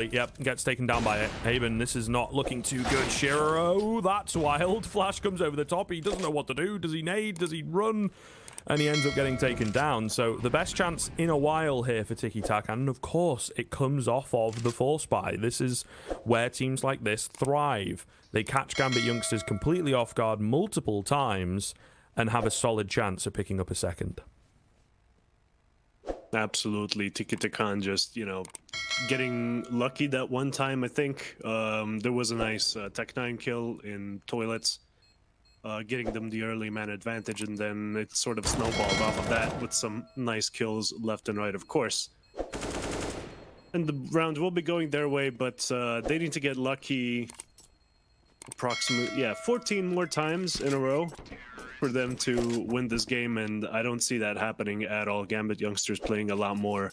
Yep, gets taken down by Haben. This is not looking too good. Shiro, that's wild. Flash comes over the top. He doesn't know what to do. Does he nade? Does he run? And he ends up getting taken down. So the best chance in a while here for Tikitakan. And of course, it comes off of the force buy. This is where teams like this thrive. They catch Gambit Youngsters completely off guard multiple times and have a solid chance of picking up a second. Absolutely. Tikitakan just, you know, getting lucky that one time, I think. There was a nice Tech-9 kill in toilets, getting them the early man advantage, and then it sort of snowballed off of that with some nice kills left and right, of course. And the round will be going their way, but they need to get lucky approximately, 14 more times in a row for them to win this game, and I don't see that happening at all. Gambit Youngsters playing a lot more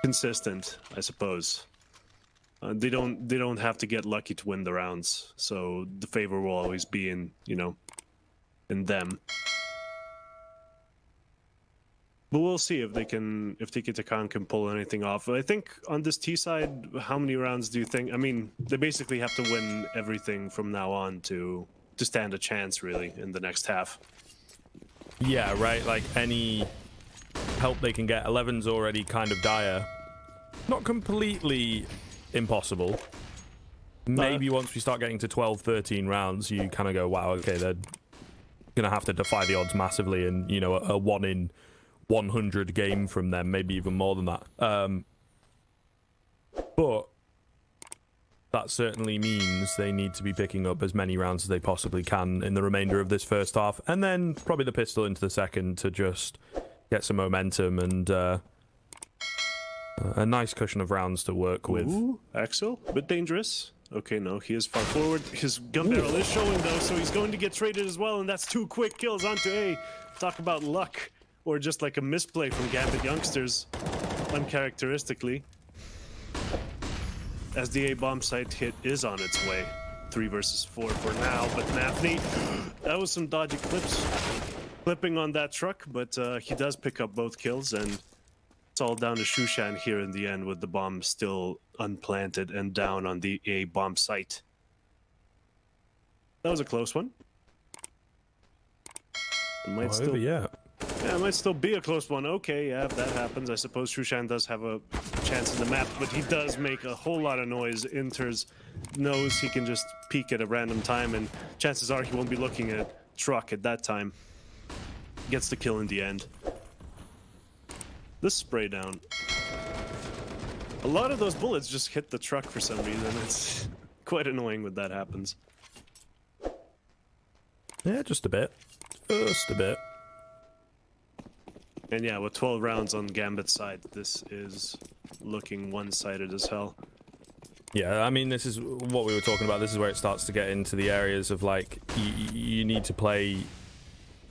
consistent, I suppose. They don't have to get lucky to win the rounds, so the favor will always be in, you know, in them. But we'll see if they can, if Tikitakan can pull anything off. I think on this T side, how many rounds do you think? I mean, they basically have to win everything from now on to stand a chance, really, in the next half. Yeah, right. Like any help they can get. 11's already kind of dire. Not completely impossible. Maybe once we start getting to 12, 13 rounds, you kind of go, wow, okay, they're going to have to defy the odds massively, and, you know, a 1 in 100 game from them, maybe even more than that. But that certainly means they need to be picking up as many rounds as they possibly can in the remainder of this first half, and then probably the pistol into the second to just get some momentum and a nice cushion of rounds to work with. Ooh, Axel, a bit dangerous. Okay, no, he is far forward. His gun barrel is showing, though, so he's going to get traded as well, and that's 2 quick kills onto A. Talk about luck, or just like a misplay from Gambit Youngsters, uncharacteristically. As the A-bomb site hit is on its way. 3 versus 4 for now, but Nafni, that was some dodgy clipping on that truck, but he does pick up both kills, and it's all down to Shushan here in the end, with the bomb still unplanted and down on the A-bomb site. That was a close one. It might still, yeah, it might still be a close one. Okay, yeah, if that happens, I suppose Shushan does have a chance in the map, but he does make a whole lot of noise. Inter's knows he can just peek at a random time, and chances are he won't be looking at truck at that time. Gets the kill in the end. This spray down. A lot of those bullets just hit the truck for some reason. It's quite annoying when that happens. Yeah, just a bit. Just a bit. And yeah, with 12 rounds on Gambit's side, this is looking one-sided as hell. Yeah, I mean, this is what we were talking about. This is where it starts to get into the areas of, like, you need to play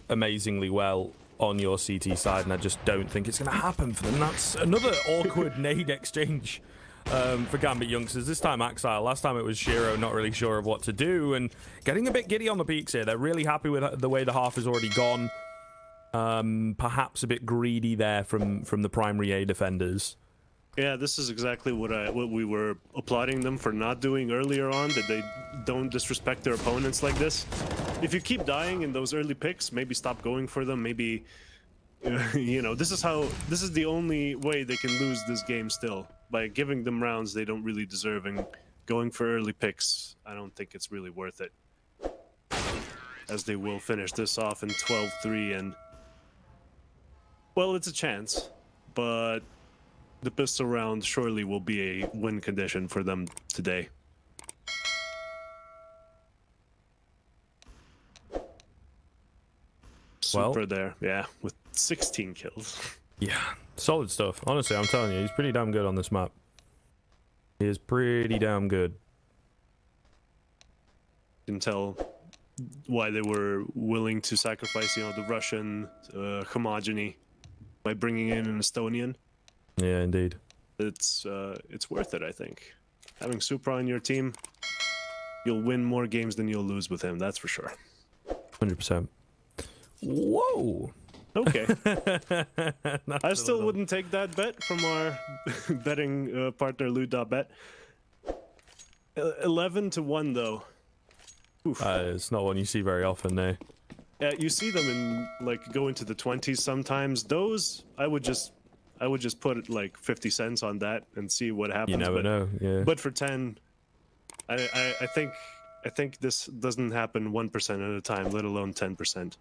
amazingly well on your CT side, and I just don't think it's going to happen for them. That's another awkward nade exchange for Gambit Youngsters. This time Axile. Last time it was Shiro, not really sure of what to do, and getting a bit giddy on the peaks here. They're really happy with the way the half has already gone. Perhaps a bit greedy there from the primary A defenders. Yeah, this is exactly what we were applauding them for not doing earlier on, that they don't disrespect their opponents like this. If you keep dying in those early picks, maybe stop going for them, maybe, you know, this is the only way they can lose this game still. By giving them rounds they don't really deserve, and going for early picks, I don't think it's really worth it. As they will finish this off in 12-3, and, well, it's a chance, but the pistol round surely will be a win condition for them today. Super there, yeah, with 16 kills. Yeah, solid stuff. Honestly, I'm telling you, he's pretty damn good on this map. He is pretty damn good. You can tell why they were willing to sacrifice, you know, the Russian homogeny by bringing in an Estonian. Yeah, indeed. It's worth it, I think. Having Supra on your team, you'll win more games than you'll lose with him, that's for sure. 100%. Whoa! Okay. That's I a still little- wouldn't take that bet from our betting partner, Lou.bet. 11-1, though. Oof. It's not one you see very often, no. Yeah, you see them in, like, go into the 20s sometimes. Those, I would just put, like, 50 cents on that and see what happens. You never know, yeah. But for 10, I think this doesn't happen 1% at a time, let alone 10%.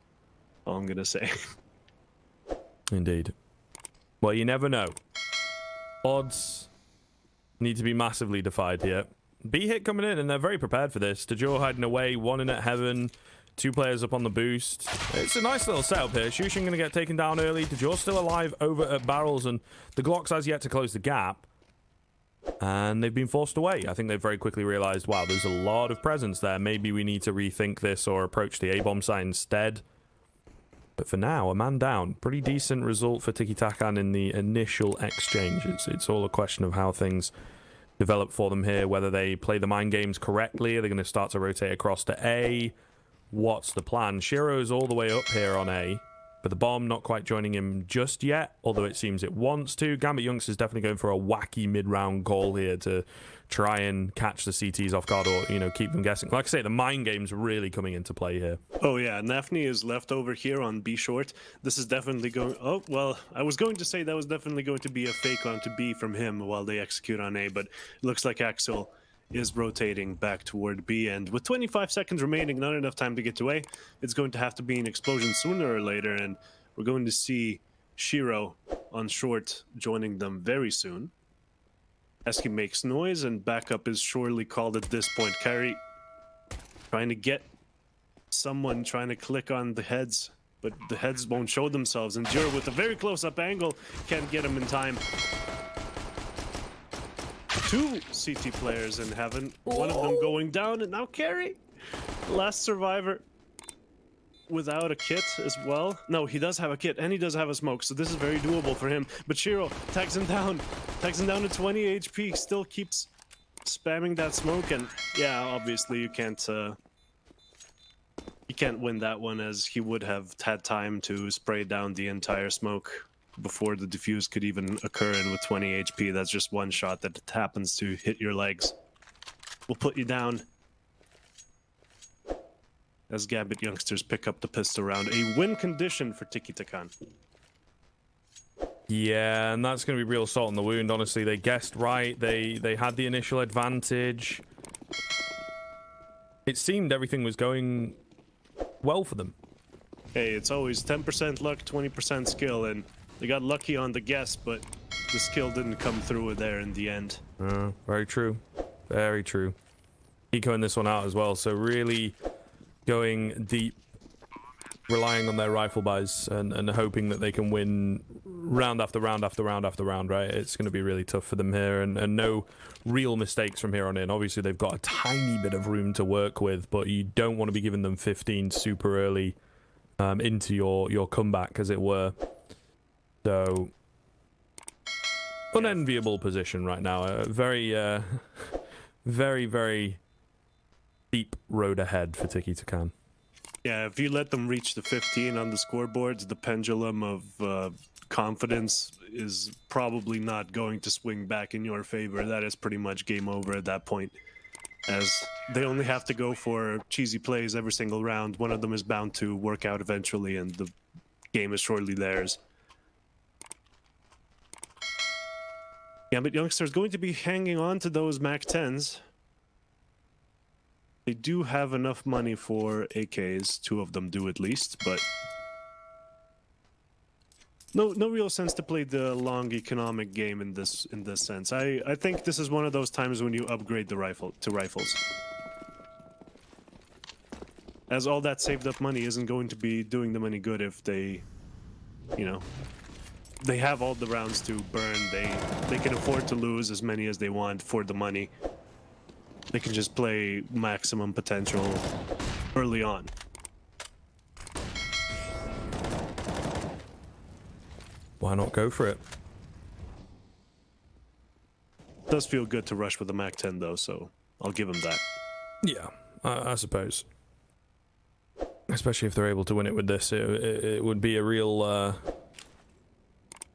All I'm gonna say. Indeed. Well, you never know. Odds need to be massively defied here. B hit coming in, and they're very prepared for this. Dejor hiding away, one in at heaven, 2 players up on the boost. It's a nice little setup here. Shushin going to get taken down early. Dejor's still alive over at barrels, and the Glocks has yet to close the gap. And they've been forced away. I think they've very quickly realized, wow, there's a lot of presence there. Maybe we need to rethink this or approach the A-bomb site instead. But for now, a man down. Pretty decent result for Tikitakan in the initial exchanges. It's all a question of how things develop for them here, whether they play the mind games correctly. Are they going to start to rotate across to A? What's the plan? Shiro's all the way up here on A, but the bomb not quite joining him just yet, although it seems it wants to. Gambit Yongsters definitely going for a wacky mid-round call here to try and catch the CTs off guard, or, you know, keep them guessing. Like I say, the mind game's really coming into play here. Oh yeah, Nafni is left over here on B short. This is definitely going... Oh, well, I was going to say that was definitely going to be a fake onto B from him while they execute on A, but it looks like Axel is rotating back toward B, and with 25 seconds remaining, not enough time to get to A. It's going to have to be an explosion sooner or later, and we're going to see Shiro on short joining them very soon. Eski makes noise, and backup is surely called at this point. Carry trying to get someone trying to click on the heads, but the heads won't show themselves. And Jura with a very close-up angle can't get him in time. 2 CT players in heaven, one of them going down, and now Carry, last survivor, without a kit as well. No, he does have a kit, and he does have a smoke, so this is very doable for him. But Shiro tags him down to 20 HP, still keeps spamming that smoke, and yeah, obviously you can't win that one, as he would have had time to spray down the entire smoke before the defuse could even occur, and with 20 HP, that's just one shot that happens to hit your legs. Will put you down. As Gambit Youngsters pick up the pistol round. A win condition for Tikitakan. Yeah, and that's going to be real salt in the wound, honestly. They guessed right. They had the initial advantage. It seemed everything was going well for them. Hey, it's always 10% luck, 20% skill, and they got lucky on the guess, but the skill didn't come through there in the end. Very true. Very true. Ecoing this one out as well, so really going deep, relying on their rifle buys and hoping that they can win round after round after round after round, right? It's going to be really tough for them here, and no real mistakes from here on in. Obviously, they've got a tiny bit of room to work with, but you don't want to be giving them 15 super early into your comeback, as it were. So, unenviable position right now. A very, very, very deep road ahead for Tikitakan. Yeah, if you let them reach the 15 on the scoreboards, the pendulum of confidence is probably not going to swing back in your favor. That is pretty much game over at that point, as they only have to go for cheesy plays every single round. One of them is bound to work out eventually, and the game is surely theirs. Gambit Youngsters going to be hanging on to those Mac 10s. They do have enough money for AKs, 2 of them do at least, but no real sense to play the long economic game in this sense. I think this is one of those times when you upgrade the rifle to rifles, as all that saved up money isn't going to be doing them any good if they, you know, they have all the rounds to burn. They can afford to lose as many as they want for the money. They can just play maximum potential early on. Why not go for it? It does feel good to rush with the Mac 10 though, so I'll give him that. Yeah, I suppose. especially if they're able to win it with this. It would be a real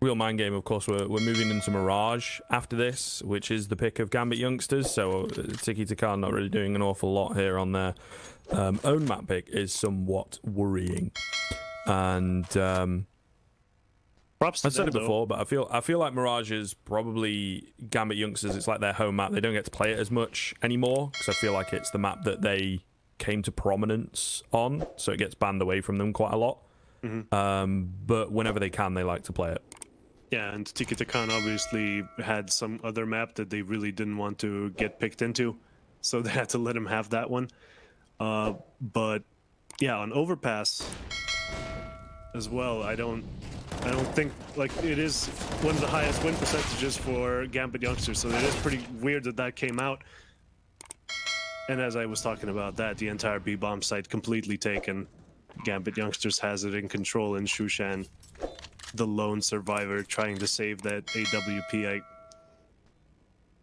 mind game. Of course, we're moving into Mirage after this, which is the pick of Gambit Youngsters. So Tikitakan not really doing an awful lot here on their own map pick is somewhat worrying. And props to I said them, it before, but I feel like Mirage is probably Gambit Youngsters. It's like their home map. They don't get to play it as much anymore because I feel like it's the map that they came to prominence on, so it gets banned away from them quite a lot. But whenever they can, they like to play it. Yeah, and Tikitakan obviously had some other map that they really didn't want to get picked into, so they had to let him have that one. But yeah, on Overpass as well, I don't think, like, it is one of the highest win percentages for Gambit Youngsters, so it is pretty weird that that came out. And as I was talking about that, the entire B-bomb site completely taken. Gambit Youngsters has it in control, and Shushan, the lone survivor, trying to save that AWP.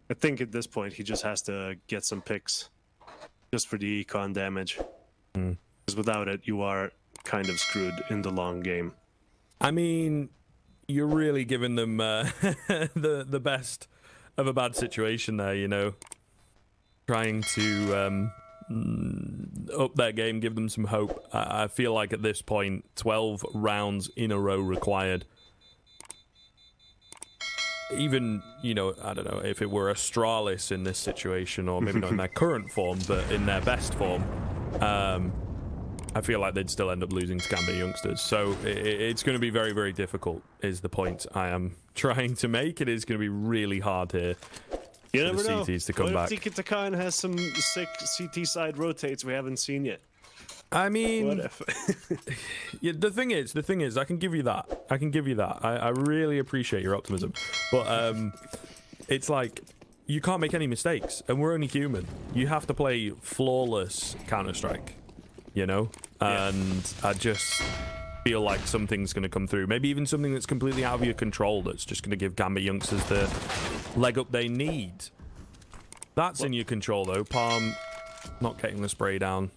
I think at this point he just has to get some picks just for the econ damage. Because without it, you are kind of screwed in the long game. I mean, you're really giving them the best of a bad situation there, you know. Trying to up their game, give them some hope. I feel like at this point, 12 rounds in a row required. Even, you know, I don't know, if it were Astralis in this situation, or maybe not in their current form, but in their best form, I feel like they'd still end up losing to Gambit Youngsters. So it's going to be very, very difficult, is the point I am trying to make. It is going to be really hard here. You never know. CTs to come back. What if Tikitakan has some sick CT side rotates we haven't seen yet? I mean, What if? yeah, the thing is, I can give you that. I really appreciate your optimism, but it's like you can't make any mistakes, and we're only human. You have to play flawless Counter-Strike, you know. Yeah. And I just feel like something's going to come through. Maybe even something that's completely out of your control. That's just going to give Gambit Youngsters the leg up they need. That's in your control, though. Palm not getting the spray down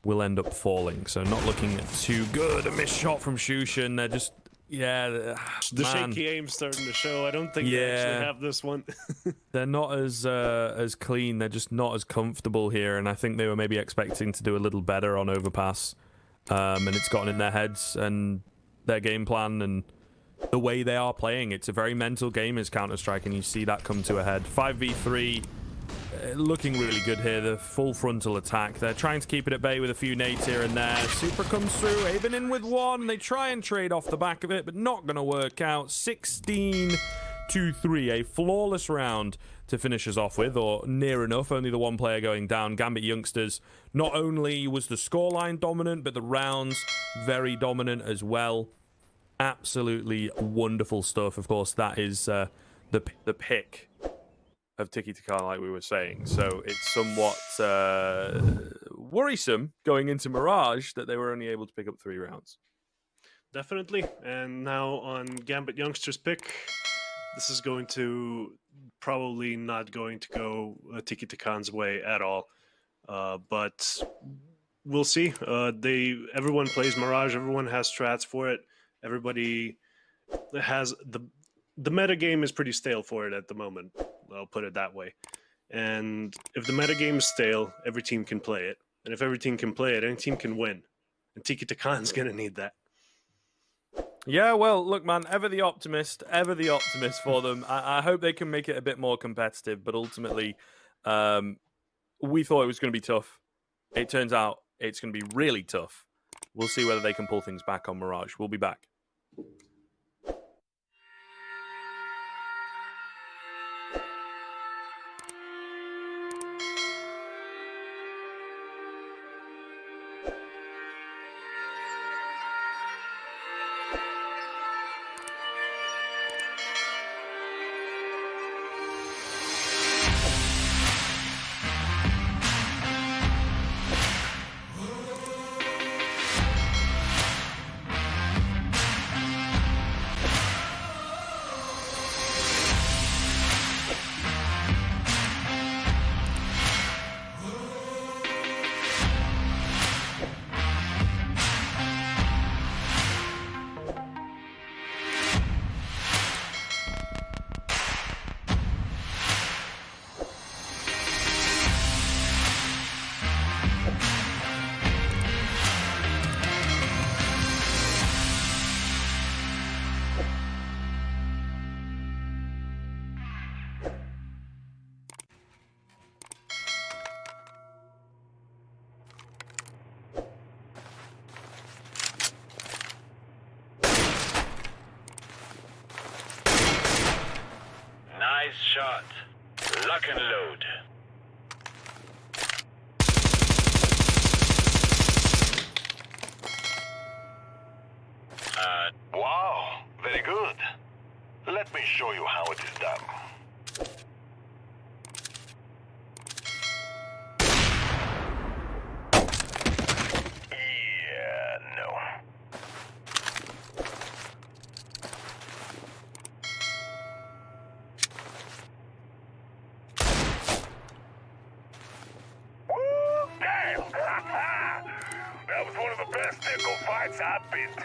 will end up falling, so not looking too good. A missed shot from Shushan. They're just, yeah, The shaky aim starting to show. I don't think they actually have this one. They're not as clean. They're just not as comfortable here, and I think they were maybe expecting to do a little better on Overpass, and it's gotten in their heads and their game plan and the way they are playing. It's a very mental game as Counter-Strike, and you see that come to a head. 5v3, looking really good here. The full frontal attack. They're trying to keep it at bay with a few nades here and there. Super comes through. Haven in with one. They try and trade off the back of it, but not going to work out. 16-3. A flawless round to finish us off with, or near enough. Only the one player going down. Gambit Youngsters, not only was the scoreline dominant, but the rounds very dominant as well. Absolutely wonderful stuff. Of course, that is the pick of Tikitakan, like we were saying. So it's somewhat worrisome going into Mirage that they were only able to pick up 3 rounds. Definitely. And now on Gambit Youngsters pick, this is going to probably not going to go Tikitakan's way at all. But we'll see. Everyone plays Mirage. Everyone has strats for it. Everybody has the meta game is pretty stale for it at the moment. I'll put it that way. And if the meta game is stale, every team can play it. And if every team can play it, any team can win. And Tikitakan's going to need that. Yeah, well, look, man, ever the optimist for them. I hope they can make it a bit more competitive, but ultimately, we thought it was going to be tough. It turns out it's going to be really tough. We'll see whether they can pull things back on Mirage. We'll be back. Nice shot. Lock and load. Wow, very good. Let me show you how it is done. Yeah, no. Woo, damn! That was one of the best nickel fights I've been to.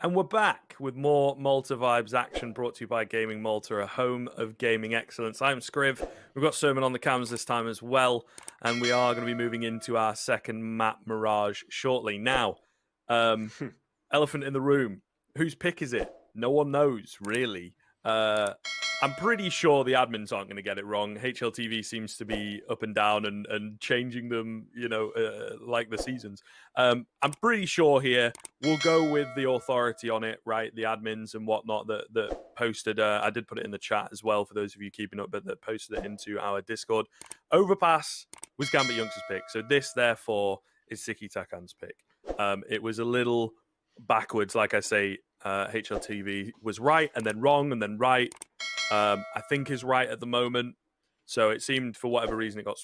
And we're back with more Malta Vibes action brought to you by Gaming Malta, a home of gaming excellence. I'm Scriv. We've got Sermon on the cams this time as well, and we are going to be moving into our second map, Mirage, shortly. Now, elephant in the room. Whose pick is it? No one knows, really. I'm pretty sure the admins aren't going to get it wrong. HLTV seems to be up and down and changing them, like the seasons. I'm pretty sure here we'll go with the authority on it, right? The admins and whatnot that posted. I did put it in the chat as well for those of you keeping up, but that posted it into our Discord. Overpass was Gambit Yongsters' pick. So this, therefore, is Tikitakan's pick. It was a little backwards, like I say. HLTV was right and then wrong and then right. I think is right at the moment. So it seemed for whatever reason it got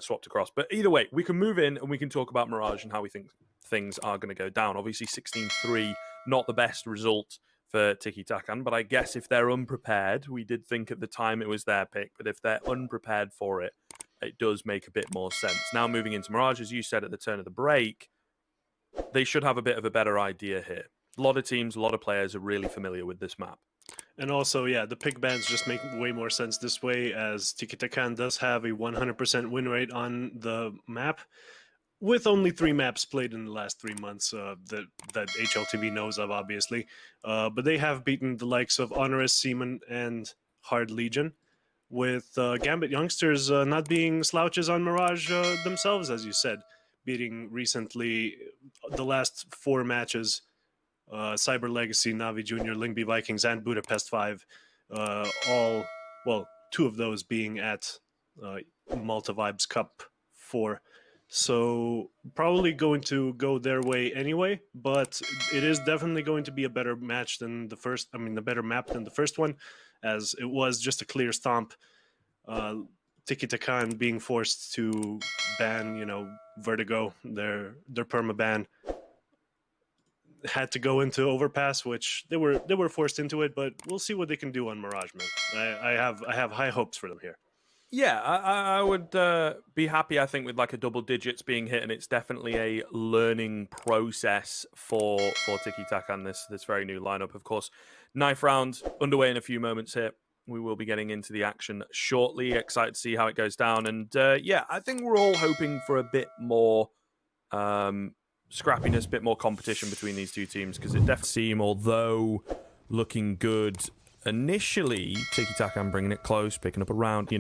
swapped across. But either way, we can move in and we can talk about Mirage and how we think things are going to go down. Obviously 16-3, not the best result for Tikitakan, but I guess if they're unprepared, we did think at the time it was their pick, but if they're unprepared for it, it does make a bit more sense. Now moving into Mirage, as you said at the turn of the break, they should have a bit of a better idea here. A lot of teams, a lot of players are really familiar with this map. And also, yeah, the pick bans just make way more sense this way, as Tikitakan does have a 100% win rate on the map, with only 3 maps played in the last 3 months that HLTV knows of, obviously. But they have beaten the likes of Honorous, Seaman, and Hard Legion, with Gambit Youngsters not being slouches on Mirage themselves, as you said, beating recently the last 4 matches. Cyber Legacy, Navi Junior, Lingby Vikings, and Budapest 5, all, well, 2 of those being at Malta Vibes Cup 4. So probably going to go their way anyway, but it is definitely going to be a better match than the first, a better map than the first one, as it was just a clear stomp. Tikitakan being forced to ban, Vertigo, their perma-ban. Had to go into Overpass, which they were forced into it, but we'll see what they can do on Mirage, man. I have high hopes for them here. Yeah, I would be happy, I think, with like a double digits being hit, and it's definitely a learning process for Tikitakan, this very new lineup. Of course, knife round underway in a few moments here. We will be getting into the action shortly. Excited to see how it goes down, and yeah, I think we're all hoping for a bit more scrappiness, a bit more competition between these two teams, because it definitely seemed, although looking good initially, Tikitakan bringing it close, picking up a round,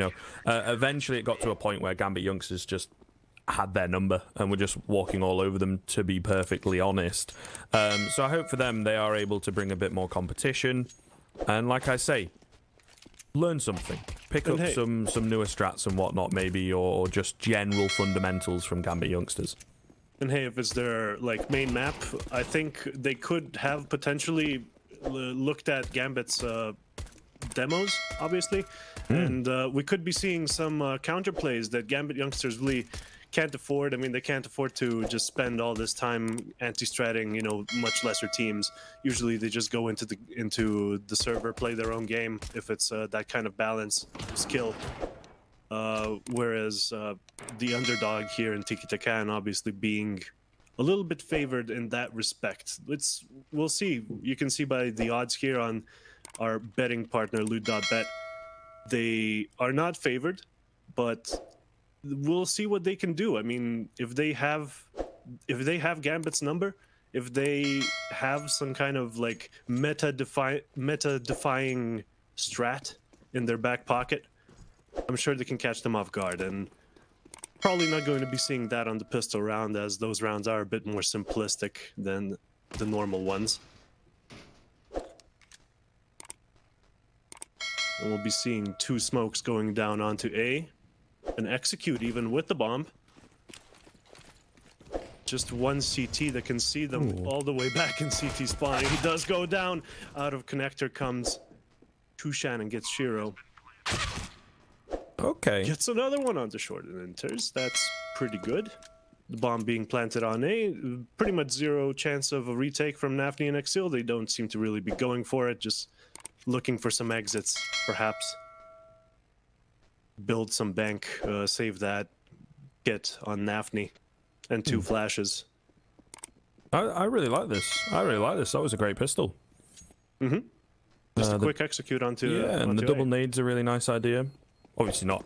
eventually it got to a point where Gambit Youngsters just had their number and were just walking all over them, to be perfectly honest. So I hope for them they are able to bring a bit more competition, and like I say, learn something, pick up some newer strats and whatnot, maybe, or just general fundamentals from Gambit Youngsters. And hey, if it's their main map, I think they could have potentially looked at Gambit's demos, obviously, and we could be seeing some counterplays that Gambit Youngsters really can't afford. They can't afford to just spend all this time anti-stratting, much lesser teams. Usually they just go into the server, play their own game if it's that kind of balance skill. Whereas the underdog here in Tikitakan obviously being a little bit favored in that respect. We'll see. You can see by the odds here on our betting partner, Loot.bet. They are not favored, but we'll see what they can do. If they have Gambit's number, if they have some kind of meta-defying strat in their back pocket, I'm sure they can catch them off guard, and probably not going to be seeing that on the pistol round, as those rounds are a bit more simplistic than the normal ones. And we'll be seeing 2 smokes going down onto A, and execute even with the bomb. Just 1 CT that can see them all the way back in CT spawn. He does go down. Out of connector comes Tushan and gets Shiro. Okay. Gets another one onto short and enters. That's pretty good. The bomb being planted on A. Pretty much 0 chance of a retake from Nafni and Exil. They don't seem to really be going for it. Just looking for some exits, perhaps. Build some bank, save that, get on Nafni, and 2 flashes. I really like this. I really like this. That was a great pistol. Just a quick execute onto. Yeah, and onto the double A. nade's a really nice idea. Obviously not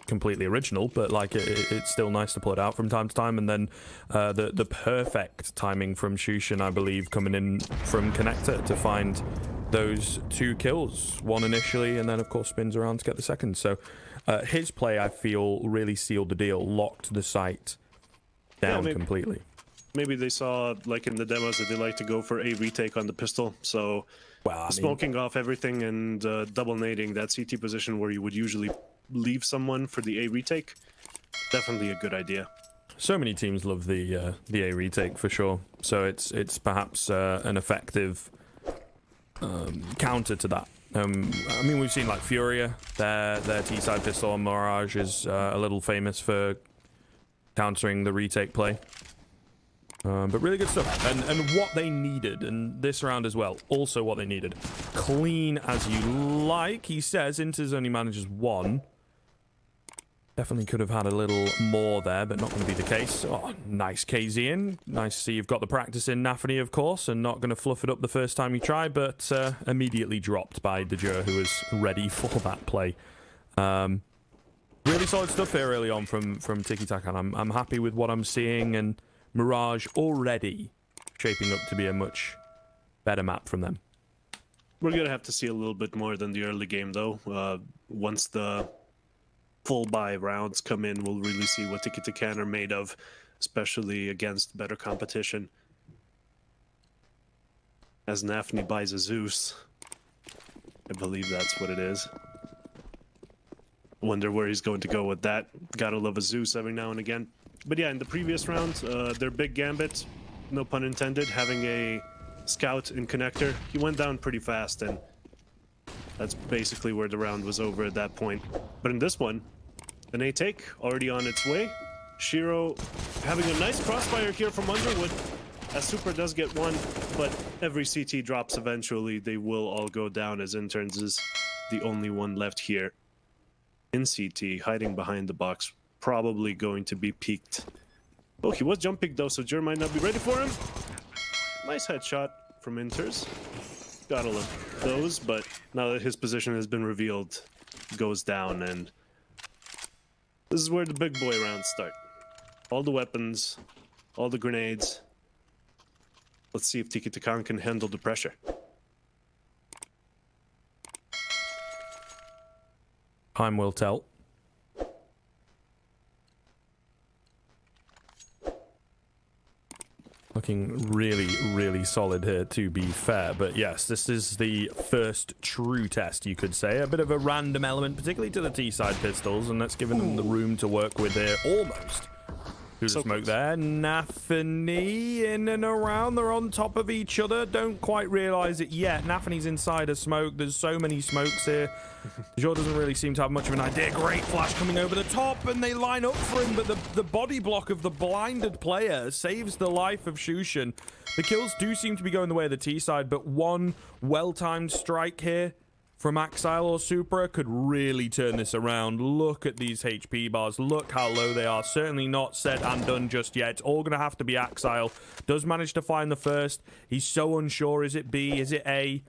completely original, but like it's still nice to pull it out from time to time. And then the perfect timing from Shushin, I believe, coming in from connector to find those 2 kills, one initially, and then of course spins around to get the second. So his play, I feel, really sealed the deal, locked the site down completely. Maybe they saw, like in the demos, that they like to go for a retake on the pistol. So smoking off everything and double nading that CT position where you would usually leave someone for the A retake, definitely a good idea. So many teams love the A retake for sure. So it's perhaps an effective counter to that. I mean, we've seen like Furia, their T-side pistol on Mirage is a little famous for countering the retake play. But really good stuff. And what they needed, and this round as well, also what they needed. Clean as you like. He says Inter's only manages 1. Definitely could have had a little more there, but not going to be the case. Oh, nice KZ in. Nice to see you've got the practice in, Nafany, of course, and not going to fluff it up the first time you try, but immediately dropped by Dejur, who was ready for that play. Really solid stuff here early on from Tikitakan. I'm happy with what I'm seeing, and Mirage already shaping up to be a much better map from them. We're going to have to see a little bit more than the early game, though. Once the full buy rounds come in, we'll really see what Tikitakan are made of, especially against better competition. As Nafany buys a Zeus, I believe that's what it is. Wonder where he's going to go with that. Gotta love a Zeus every now and again. But yeah, in the previous round, their big Gambit, no pun intended, having a scout in connector, he went down pretty fast, and that's basically where the round was over at that point. But in this one, an A take already on its way. Shiro having a nice crossfire here from Underwood, as Super does get one, but every CT drops eventually. They will all go down, as Interns is the only one left here in CT, hiding behind the box, probably going to be peeked. Oh, he was jump peeked though, so Jur might not be ready for him. Nice headshot from Inters. Gotta love those, but now that his position has been revealed, goes down, and this is where the big boy rounds start. All the weapons, all the grenades. Let's see if Tikitakan can handle the pressure. Time will tell. Looking really, really solid here, to be fair. But yes, this is the first true test, you could say. A bit of a random element, particularly to the T-side pistols, and that's given them the room to work with here, almost. Who's the smoke there? Nafany in and around. They're on top of each other. Don't quite realize it yet. Nafany's inside a smoke. There's so many smokes here. Dejur doesn't really seem to have much of an idea. Great flash coming over the top, and they line up for him, but the body block of the blinded player saves the life of Shushin. The kills do seem to be going the way of the T side, but one well-timed strike here from Axile or Supra could really turn this around. Look at these HP bars. Look how low they are. Certainly not said and done just yet. All going to have to be Axile. Does manage to find the first. He's so unsure. Is it B? Is it A?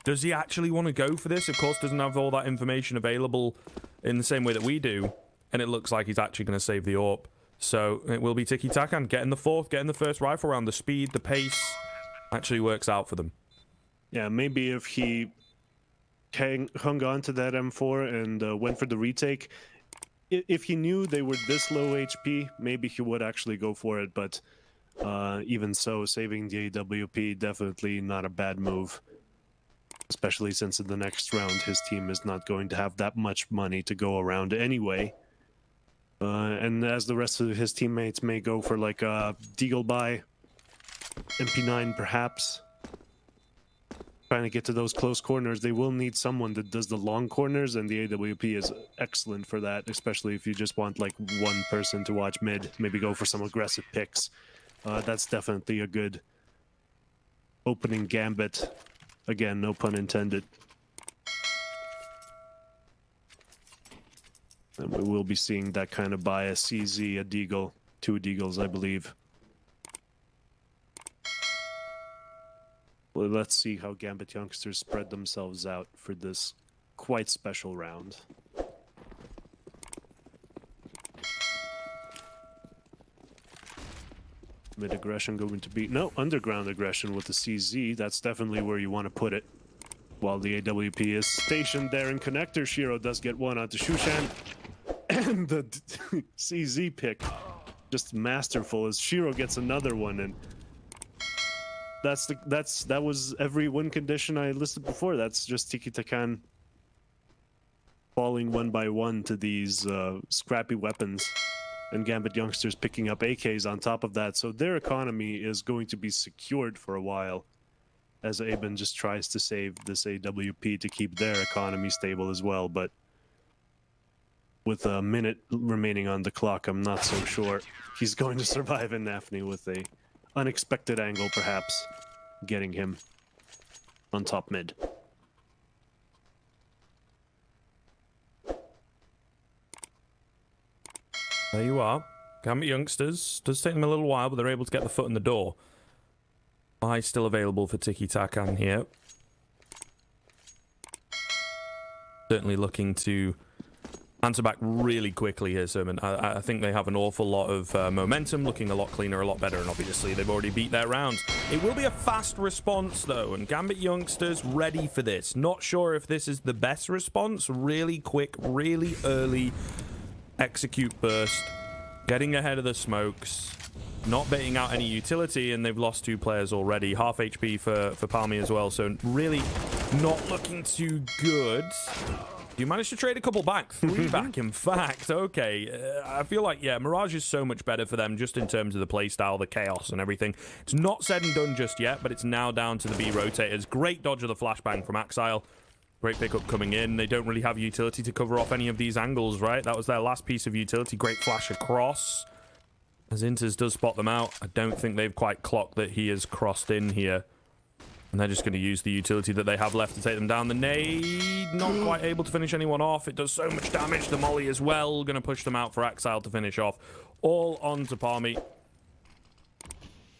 Does he actually want to go for this? Of course, doesn't have all that information available in the same way that we do. And it looks like he's actually going to save the AWP. So it will be Tikitakan getting the fourth, getting the first rifle round. The speed, the pace actually works out for them. Yeah, maybe if he hung on to that M4 and went for the retake, if he knew they were this low HP, maybe he would actually go for it. But even so, saving the AWP, definitely not a bad move. Especially since in the next round, his team is not going to have that much money to go around anyway. And as the rest of his teammates may go for like a Deagle buy, MP9 perhaps. Trying to get to those close corners, they will need someone that does the long corners, and the AWP is excellent for that, especially if you just want like one person to watch mid, maybe go for some aggressive picks. That's definitely a good opening gambit. Again, no pun intended. And we will be seeing that kind of buy, a CZ, a Deagle, 2 Deagles, I believe. Well, let's see how Gambit Youngsters spread themselves out for this quite special round. Mid aggression going to be no underground aggression with the CZ. That's definitely where you want to put it. While the AWP is stationed there in connector, Shiro does get one onto Shushan, and the CZ pick just masterful as Shiro gets another one, and that was every win condition I listed before. That's just Tikitakan falling one by one to these scrappy weapons, and Gambit Youngsters picking up AKs on top of that. So their economy is going to be secured for a while, as Aben just tries to save this AWP to keep their economy stable as well. But with a minute remaining on the clock, I'm not so sure he's going to survive in Nafni with a unexpected angle, perhaps getting him on top mid. There you are. Gambit Youngsters. Does take them a little while, but they're able to get the foot in the door. Eye still available for Tikitakan here. Certainly looking to answer back really quickly here, Sermon. I think they have an awful lot of momentum, looking a lot cleaner, a lot better, and obviously they've already beat their rounds. It will be a fast response, though, and Gambit Youngsters ready for this. Not sure if this is the best response. Really quick, really early execute burst, getting ahead of the smokes, not baiting out any utility, and they've lost 2 players already. Half HP for Palmy as well, so really not looking too good. You managed to trade a couple back, 3 back, in fact. Okay, I feel like, yeah, Mirage is so much better for them just in terms of the playstyle, the chaos and everything. It's not said and done just yet, but it's now down to the B rotators. Great dodge of the flashbang from Axile. Great pickup coming in. They don't really have utility to cover off any of these angles, right? That was their last piece of utility. Great flash across. As Inters does spot them out, I don't think they've quite clocked that he has crossed in here. And they're just going to use the utility that they have left to take them down. The nade, not quite able to finish anyone off. It does so much damage. The molly as well, going to push them out for Axile to finish off. All on to Palmy.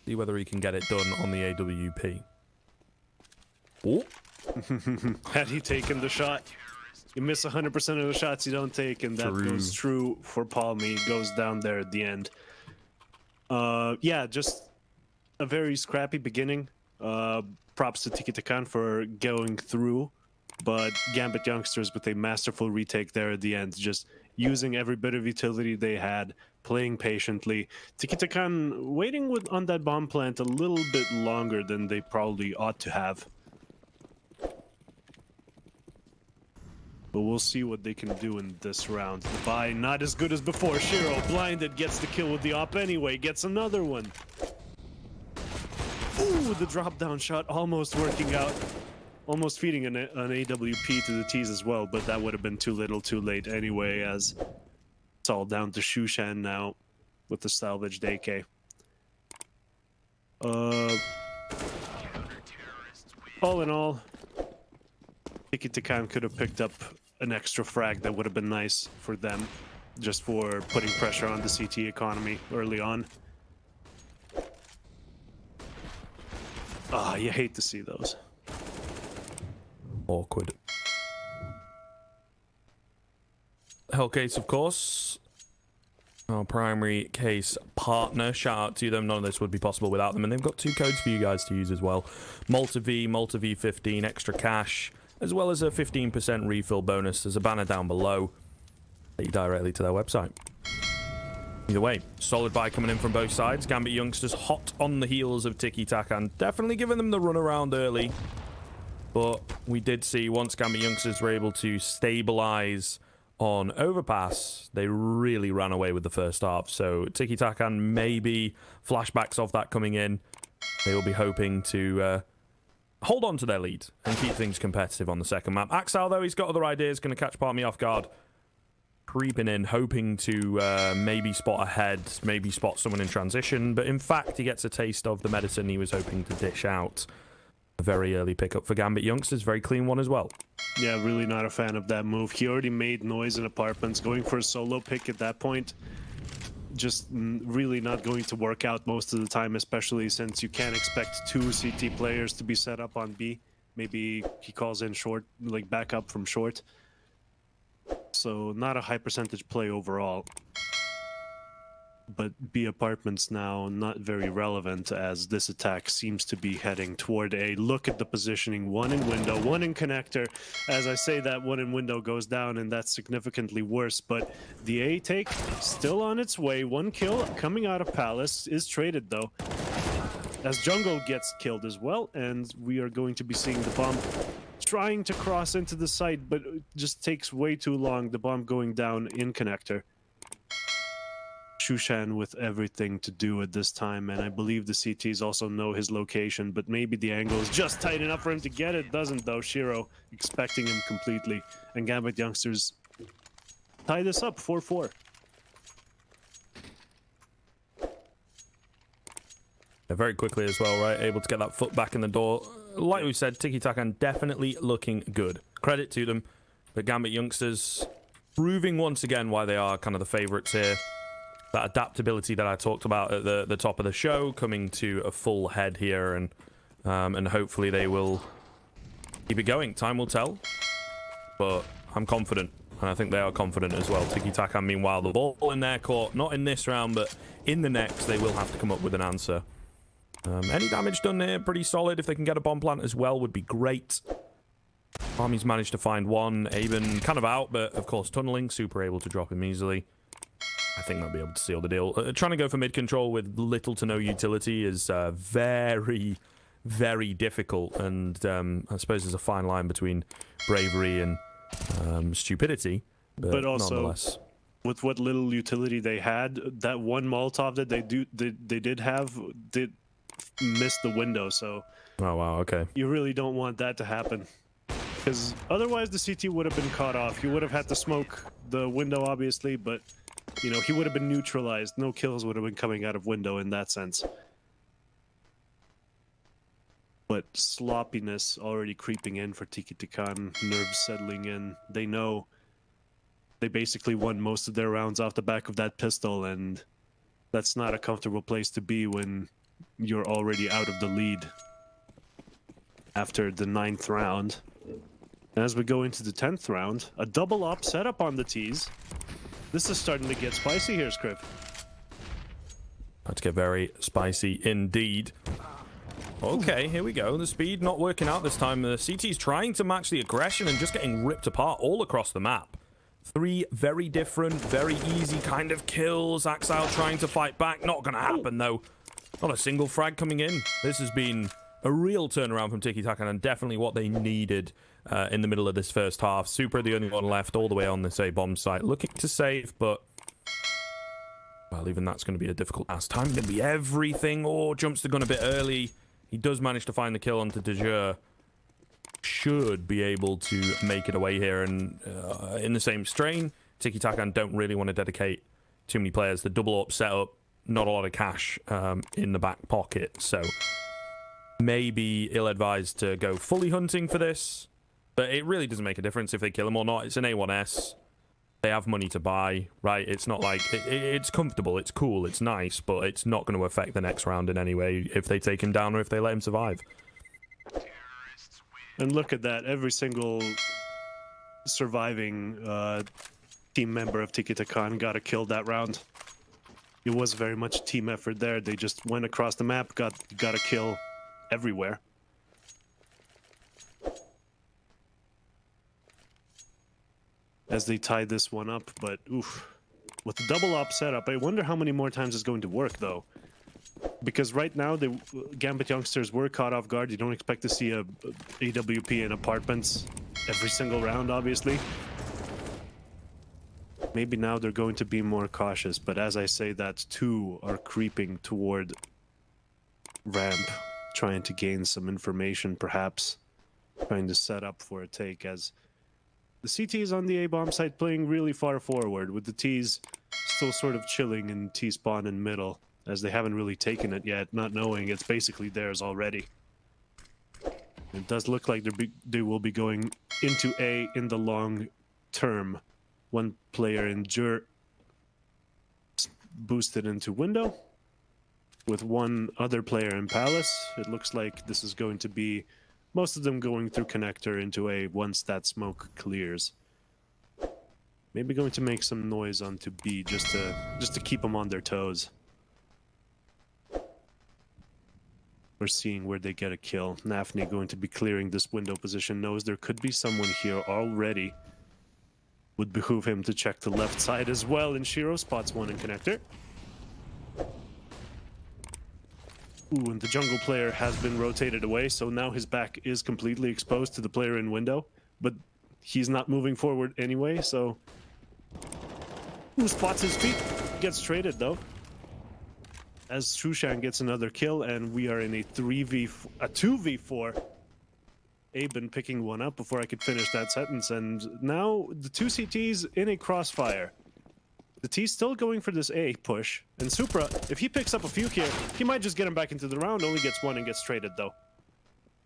See whether he can get it done on the AWP. Oh. Had he taken the shot, you miss 100% of the shots you don't take, and that goes true for Palmy. Goes down there at the end. Yeah, just a very scrappy beginning. Props to Tikitakan for going through, but Gambit Youngsters with a masterful retake there at the end, just using every bit of utility they had, playing patiently. Tikitakan waiting on that bomb plant a little bit longer than they probably ought to have. But we'll see what they can do in this round. The buy not as good as before. Shiro blinded, gets the kill with the op anyway, gets another one. Ooh, the drop down shot almost working out. Almost feeding an AWP to the T's as well, but that would have been too little too late anyway, as it's all down to Shushan now with the salvaged AK. All in all, Tikitakan could have picked up an extra frag that would have been nice for them, just for putting pressure on the CT economy early on. Ah, you hate to see those. Awkward. Hellcase, of course. Our primary case partner. Shout out to them. None of this would be possible without them. And they've got 2 codes for you guys to use as well. Malta V15, extra cash, as well as a 15% refill bonus. There's a banner down below. Take you directly to their website. Either way, solid buy coming in from both sides. Gambit Youngsters hot on the heels of Tikitakan. Definitely giving them the run around early. But we did see once Gambit Youngsters were able to stabilize on overpass, they really ran away with the first half. So Tikitakan, maybe flashbacks of that coming in. They will be hoping to hold on to their lead and keep things competitive on the second map. Axel, though, he's got other ideas. Going to catch Palmy off guard. Creeping in, hoping to maybe spot ahead, maybe spot someone in transition. But in fact, he gets a taste of the medicine he was hoping to dish out. A very early pickup for Gambit Youngsters. Very clean one as well. Yeah, really not a fan of that move. He already made noise in apartments, going for a solo pick at that point. just really not going to work out most of the time, especially since you can't expect two CT players to be set up on B. Maybe he calls in short, like back up from short. So not a high percentage play overall. But B apartments now not very relevant, as this attack seems to be heading toward A. Look at the positioning, one in window, one in connector. As I say that, one in window goes down, and that's significantly worse. But the A take still on its way. One kill coming out of Palace is traded though, as Jungle gets killed as well, and we are going to be seeing the bomb trying to cross into the site, but it just takes way too long. The bomb going down in connector. Shushan with everything to do at this time, and I believe the CTs also know his location, but maybe the angle is just tight enough for him to get it. Doesn't though. Shiro expecting him completely, and Gambit Youngsters tie this up 4-4. Very quickly as well, right? Able to get that foot back in the door. Like we said, Tikitakan definitely looking good. Credit to them. But Gambit Youngsters proving once again why they are kind of the favourites here. That adaptability that I talked about at the top of the show coming to a full head here, and hopefully they will keep it going. Time will tell, but I'm confident, and I think they are confident as well. Tikitakan, meanwhile, the ball in their court, not in this round, but in the next, they will have to come up with an answer. Any damage done here, pretty solid. If they can get a bomb plant as well, would be great. Army's managed to find one. Aben kind of out, but of course tunneling, super able to drop him easily. I think they'll be able to seal the deal. Trying to go for mid control with little to no utility is very, very difficult, and I suppose there's a fine line between bravery and stupidity, but also, nonetheless, with what little utility they had, that one Molotov that they did have did miss the window. So, oh wow, okay, you really don't want that to happen, because otherwise the CT would have been caught off. You would have had to smoke the window, obviously, but you know, he would have been neutralized. No kills would have been coming out of window in that sense. But sloppiness already creeping in for Tikitakan, nerves settling in. They know they basically won most of their rounds off the back of that pistol, and that's not a comfortable place to be when you're already out of the lead after the 9th round. And as we go into the 10th round, a double op setup on the tees. This is starting to get spicy here, Scriv. About to get very spicy indeed. Okay, here we go. The speed not working out this time. The CT's trying to match the aggression and just getting ripped apart all across the map. 3 very different, very easy kind of kills. Axel trying to fight back. Not going to happen, though. Not a single frag coming in. This has been a real turnaround from Tikitakan, and definitely what they needed in the middle of this first half. Super the only one left all the way on this A-bomb site. Looking to save, but well, even that's going to be a difficult task. Time going to be everything. Oh, jumps the gun a bit early. He does manage to find the kill onto De Jure. Should be able to make it away here. And in the same strain, Tikitakan don't really want to dedicate too many players. The double up setup, not a lot of cash in the back pocket. So maybe ill-advised to go fully hunting for this. But it really doesn't make a difference if they kill him or not. It's an A1S. They have money to buy, right? It's not like... it's comfortable, it's cool, it's nice, but it's not going to affect the next round in any way if they take him down or if they let him survive. And look at that. Every single surviving team member of Tikitakan got a kill that round. It was very much a team effort there. They just went across the map, got a kill everywhere. As they tie this one up, but oof. With the double op setup, I wonder how many more times it's going to work, though. Because right now, the Gambit Youngsters were caught off guard. You don't expect to see a AWP in apartments every single round, obviously. Maybe now they're going to be more cautious, but as I say that, 2 are creeping toward ramp, trying to gain some information, perhaps. Trying to set up for a take, as the CT is on the A-bomb site playing really far forward, with the T's still sort of chilling in T-spawn in middle, as they haven't really taken it yet, not knowing it's basically theirs already. It does look like they will be going into A in the long term. One player in Jur boosted into window with one other player in palace. It looks like this is going to be most of them going through connector into A once that smoke clears. Maybe going to make some noise onto B just to keep them on their toes. We're seeing where they get a kill. Nafni going to be clearing this window position, knows there could be someone here already. Would behoove him to check the left side as well, and Shiro spots one in connector. Ooh, and the jungle player has been rotated away, so now his back is completely exposed to the player in window, but he's not moving forward anyway, so... Ooh, spots his feet, gets traded though. As Shushan gets another kill, and we are in a 2v4. Aben picking one up before I could finish that sentence, and now the two CTs in a crossfire. The T's still going for this A push, and Supra, if he picks up a few here, he might just get him back into the round, only gets one and gets traded though.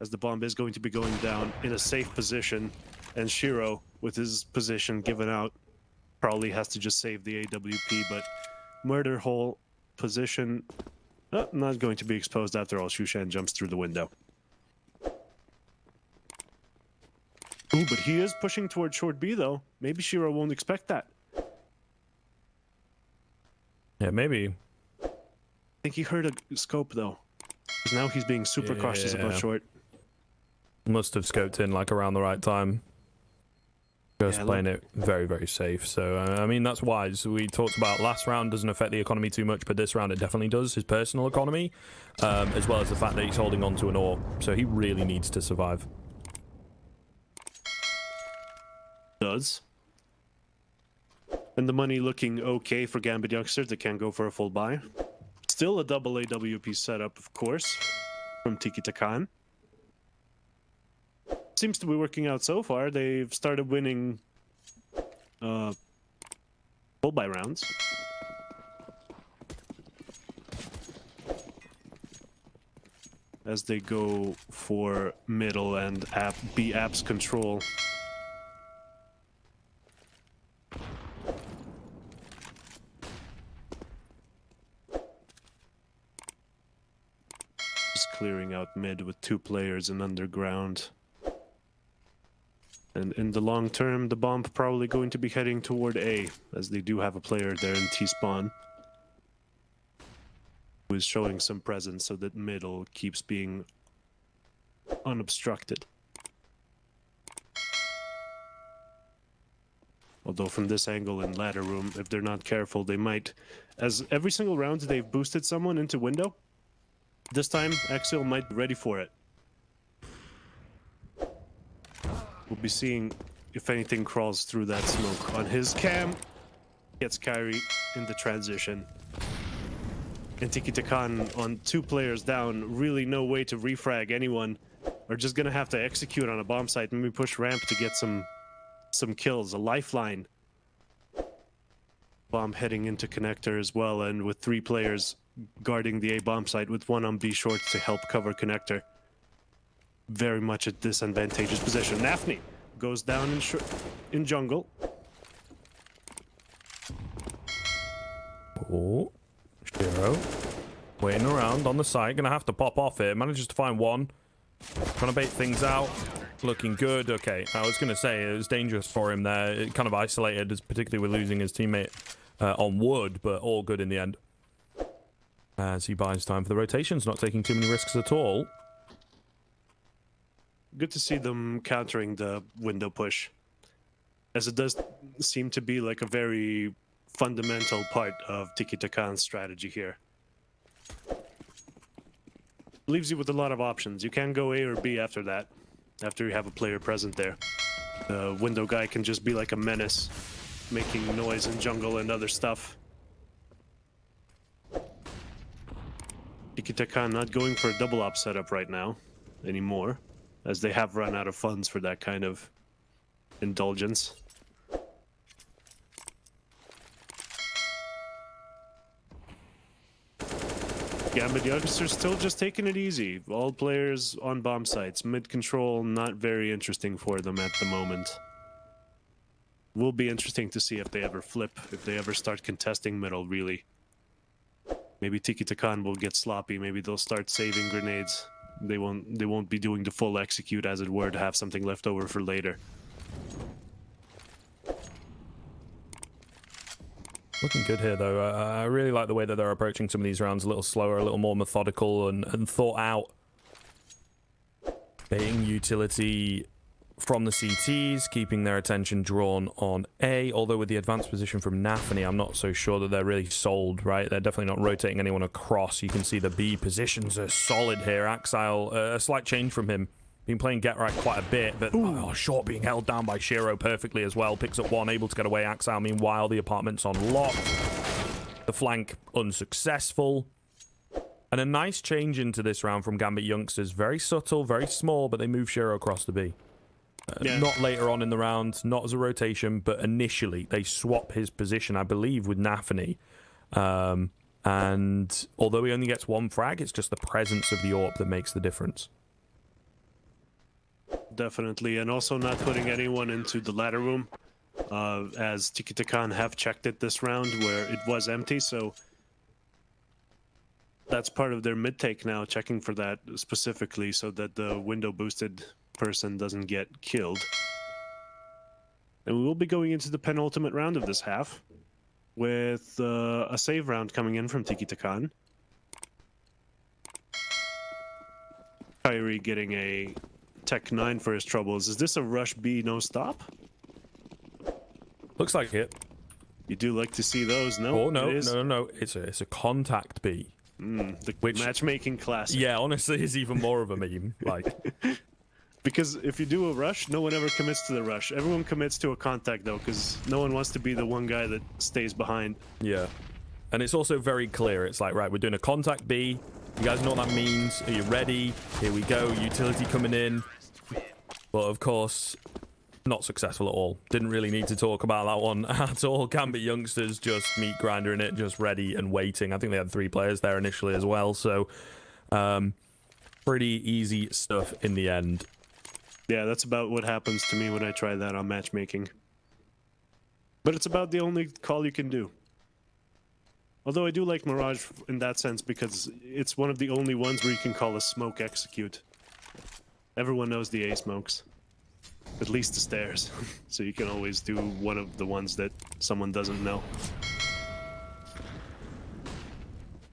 As the bomb is going to be going down in a safe position, and Shiro, with his position given out, probably has to just save the AWP, but murder hole position not going to be exposed after all. Shushan jumps through the window. Ooh, but he is pushing toward short B though. Maybe Shiro won't expect that. Yeah, maybe. I think he heard a scope though. Because now he's being super cautious about short. Must have scoped in like around the right time. Just playing it very, very safe. So, I mean, that's wise. We talked about last round doesn't affect the economy too much, but this round it definitely does, his personal economy, as well as the fact that he's holding on to an ore. So he really needs to survive. Does. And the money looking okay for Gambit Youngsters. They can go for a full buy. Still a double AWP setup, of course, from Tikitakan. Seems to be working out so far. They've started winning full buy rounds. As they go for middle and B apps control. Just clearing out mid with two players in underground. And in the long term, the bomb probably going to be heading toward A, as they do have a player there in T-spawn who is showing some presence so that middle keeps being unobstructed. Although from this angle in ladder room, if they're not careful, they might, as every single round they've boosted someone into window, this time Axial might be ready for it. We'll be seeing if anything crawls through that smoke on his cam. Gets Kyrie in the transition. And Tikitakan on two players down, really no way to refrag anyone. Are just gonna have to execute on a bomb site, maybe push ramp to get some kills, a lifeline. Bomb heading into connector as well, and with three players guarding the A bomb site with one on B short to help cover connector. Very much a disadvantageous position. Nafni goes down in jungle. Oh, Shiro waiting around on the side, gonna have to pop off here. Manages to find one. Trying to bait things out. Looking good. Okay, I was gonna say it was dangerous for him there. It kind of isolated, particularly with losing his teammate on wood, but all good in the end. As he buys time for the rotations, not taking too many risks at all. Good to see them countering the window push, as it does seem to be like a very fundamental part of Tikitakan's strategy here. Leaves you with a lot of options. You can go A or B after that, after you have a player present there. The window guy can just be like a menace, making noise in jungle and other stuff. Tikitakan not going for a double op setup right now anymore, as they have run out of funds for that kind of indulgence. Gambit Youngsters still just taking it easy. All players on bomb sites. Mid control not very interesting for them at the moment. Will be interesting to see if they ever flip, if they ever start contesting middle, really. Maybe Tikitakan will get sloppy. Maybe they'll start saving grenades. They won't be doing the full execute, as it were, to have something left over for later. Looking good here, though. I really like the way that they're approaching some of these rounds a little slower, a little more methodical and thought out. Baiting utility from the CTs, keeping their attention drawn on A, although with the advanced position from Nafany, I'm not so sure that they're really sold, right? They're definitely not rotating anyone across. You can see the B positions are solid here. Axile, a slight change from him. Been playing Get Right quite a bit, but Short being held down by Shiro perfectly as well. Picks up one, able to get away. Axile, meanwhile, the apartment's on lock. The flank unsuccessful. And a nice change into this round from Gambit Youngsters. Very subtle, very small, but they move Shiro across the B. Not later on in the round, not as a rotation, but initially they swap his position, I believe, with Nafany. And although he only gets one frag, it's just the presence of the AWP that makes the difference. Definitely, and also not putting anyone into the ladder room, as Tikitakan have checked it this round where it was empty, so that's part of their mid-take now, checking for that specifically so that the window-boosted person doesn't get killed. And we will be going into the penultimate round of this half with a save round coming in from Tikitakan. Kyrie getting a Tech 9 for his troubles. Is this a rush B no stop? Looks like it. You do like to see those, no? Oh, no, no. It's a contact B. The Which, matchmaking classic. Yeah, honestly, is even more of a meme. Like, because if you do a rush, no one ever commits to the rush. Everyone commits to a contact, though, because no one wants to be the one guy that stays behind. yeah. And it's also very clear. It's like, right, we're doing a contact B. You guys know what that means. Are you ready? Here we go. Utility coming in. But, of course, not successful at all. Didn't really need to talk about that one at all. Gambit Youngsters just meat grinder in it, just ready and waiting. I think they had 3 players there initially as well. So, pretty easy stuff in the end. Yeah, that's about what happens to me when I try that on matchmaking. But it's about the only call you can do. Although I do like Mirage in that sense because it's one of the only ones where you can call a smoke execute. Everyone knows the A smokes. At least the stairs. So you can always do one of the ones that someone doesn't know.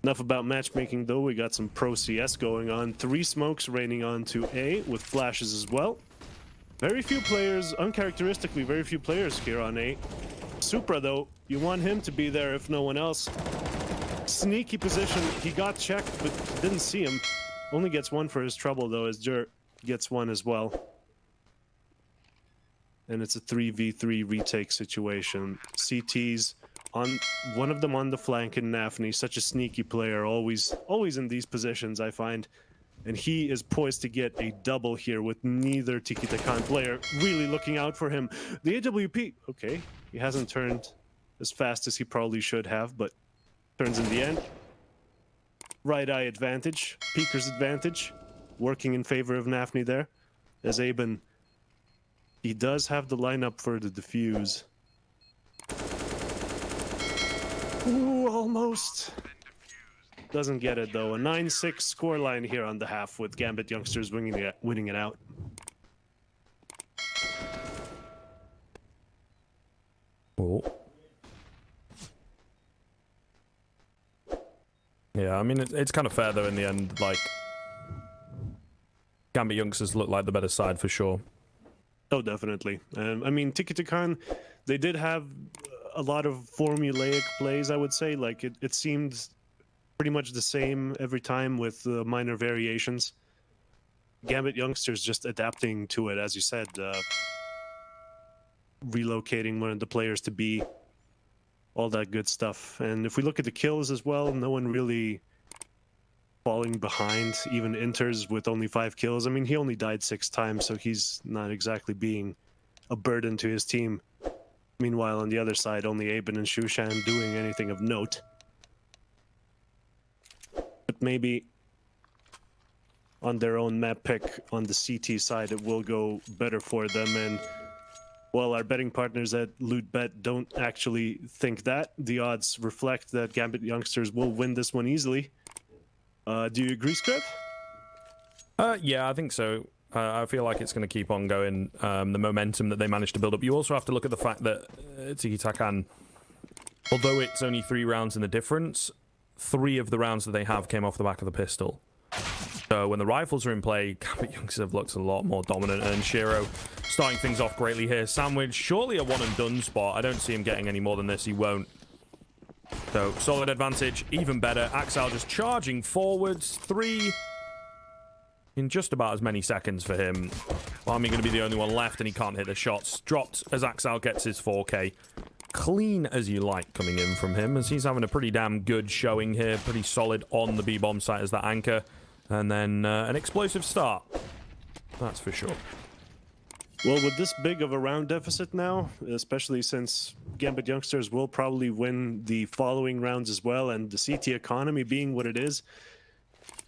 Enough about matchmaking though, we got some pro CS going on. 3 smokes raining onto A with flashes as well. Very few players, uncharacteristically very few players here on A. Supra though, you want him to be there if no one else. Sneaky position, he got checked but didn't see him. Only gets 1 for his trouble though, as Jurt gets 1 as well. And it's a 3v3 retake situation. CTs, on one of them on the flank in Nafany, such a sneaky player, always in these positions I find. And he is poised to get a double here with neither Tikitakan player really looking out for him. The AWP, okay, he hasn't turned as fast as he probably should have, but turns in the end. Right eye advantage, Peeker's advantage, working in favor of Nafany there. As Aben, he does have the lineup for the defuse. Ooh, almost. Doesn't get it though. A 9-6 scoreline here on the half with Gambit Youngsters winning it out. Oh. Yeah, I mean, it's kind of fair though in the end. Like, Gambit Youngsters look like the better side for sure. Oh, definitely. I mean, Tikitakan, they did have a lot of formulaic plays, I would say. Like, it seemed pretty much the same every time with minor variations. Gambit Youngsters just adapting to it, as you said. Relocating one of the players to B. All that good stuff. And if we look at the kills as well, no one really falling behind. Even Inters with only 5 kills. I mean, he only died 6 times, so he's not exactly being a burden to his team. Meanwhile, on the other side, only Aben and Shushan doing anything of note. But maybe on their own map pick on the CT side, it will go better for them. And Well, our betting partners at LootBet don't actually think that. The odds reflect that Gambit Youngsters will win this one easily. Do you agree, Scriv? Yeah, I think so. I feel like it's going to keep on going. The momentum that they managed to build up. You also have to look at the fact that Tikitakan, although it's only 3 rounds in the difference, 3 of the rounds that they have came off the back of the pistol. So when the rifles are in play, Gambit Youngsters have looked a lot more dominant, and Shiro starting things off greatly here. Sandwich, surely a one and done spot. I don't see him getting any more than this. He won't. So solid advantage, even better. Axel just charging forwards. 3 in just about as many seconds for him. Army going to be the only one left, and he can't hit the shots. Dropped as Axel gets his 4K. Clean as you like coming in from him, as he's having a pretty damn good showing here. Pretty solid on the B-bomb site as that anchor. And then an explosive start. That's for sure. Well, with this big of a round deficit now, especially since Gambit Youngsters will probably win the following rounds as well, and the CT economy being what it is,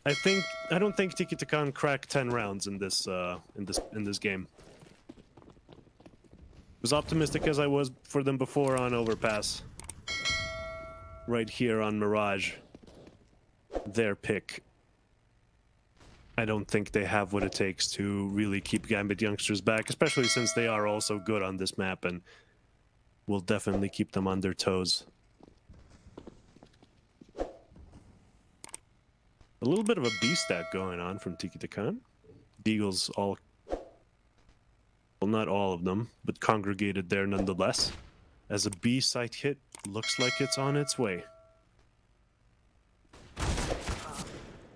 I don't think Tikitakan crack 10 rounds in this game. As optimistic as I was for them before on Overpass, right here on Mirage, their pick, I don't think they have what it takes to really keep Gambit Youngsters back, especially since they are also good on this map and will definitely keep them on their toes. A little bit of a B stat going on from Tikitakan. Deagles all, well, not all of them, but congregated there nonetheless. As a B site hit, looks like it's on its way.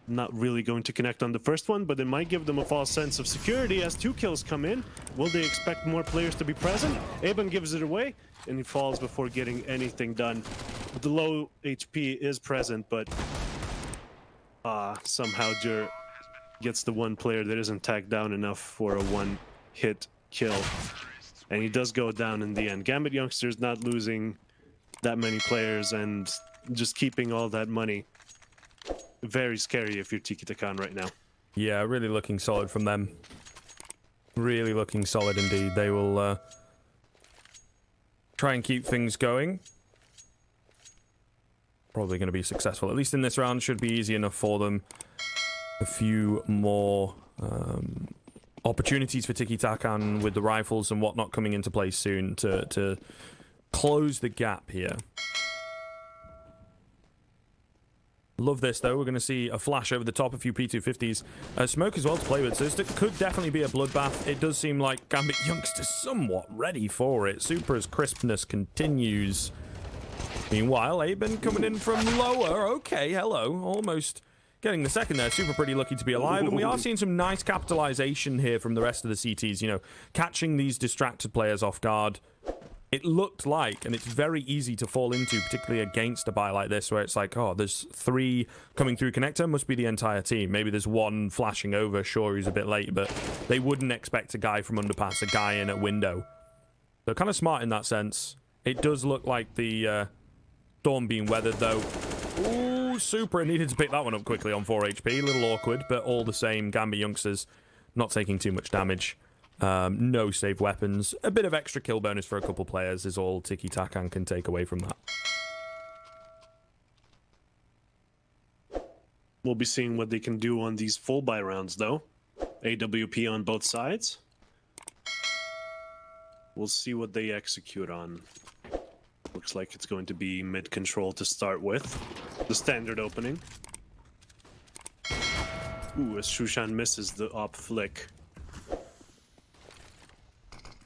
Not really going to connect on the first one, but it might give them a false sense of security as 2 kills come in. Will they expect more players to be present? Aben gives it away, and he falls before getting anything done. The low HP is present, but somehow Jur gets the one player that isn't tagged down enough for a 1-hit kill. And he does go down in the end. Gambit Youngsters not losing that many players and just keeping all that money. Very scary if you're Tikitakan right now. Yeah, really looking solid from them. Really looking solid indeed. They will try and keep things going. Probably going to be successful. At least in this round, should be easy enough for them. A few more opportunities for Tikitakan with the rifles and whatnot coming into play soon to close the gap here. Love this, though. We're going to see a flash over the top, a few P250s. Smoke as well to play with, so this could definitely be a bloodbath. It does seem like Gambit Youngsters somewhat ready for it. Supra's crispness continues. Meanwhile, Aben coming in from lower. Okay, hello. Almost getting the second there. Super pretty lucky to be alive. And we are seeing some nice capitalization here from the rest of the CTs. You know, catching these distracted players off guard. It looked like, and it's very easy to fall into, particularly against a buy like this, where it's like, oh, there's 3 coming through connector, must be the entire team. Maybe there's 1 flashing over, sure, he's a bit late, but they wouldn't expect a guy from underpass, a guy in at window. They're kind of smart in that sense. It does look like the storm being weathered, though. Ooh, Super needed to pick that one up quickly on 4 HP. A little awkward, but all the same, Gambit Youngsters not taking too much damage. No save weapons. A bit of extra kill bonus for a couple players is all Tikitakan can take away from that. We'll be seeing what they can do on these full buy rounds, though. AWP on both sides. We'll see what they execute on. Looks like it's going to be mid-control to start with. The standard opening. Ooh, as Shushan misses the op flick.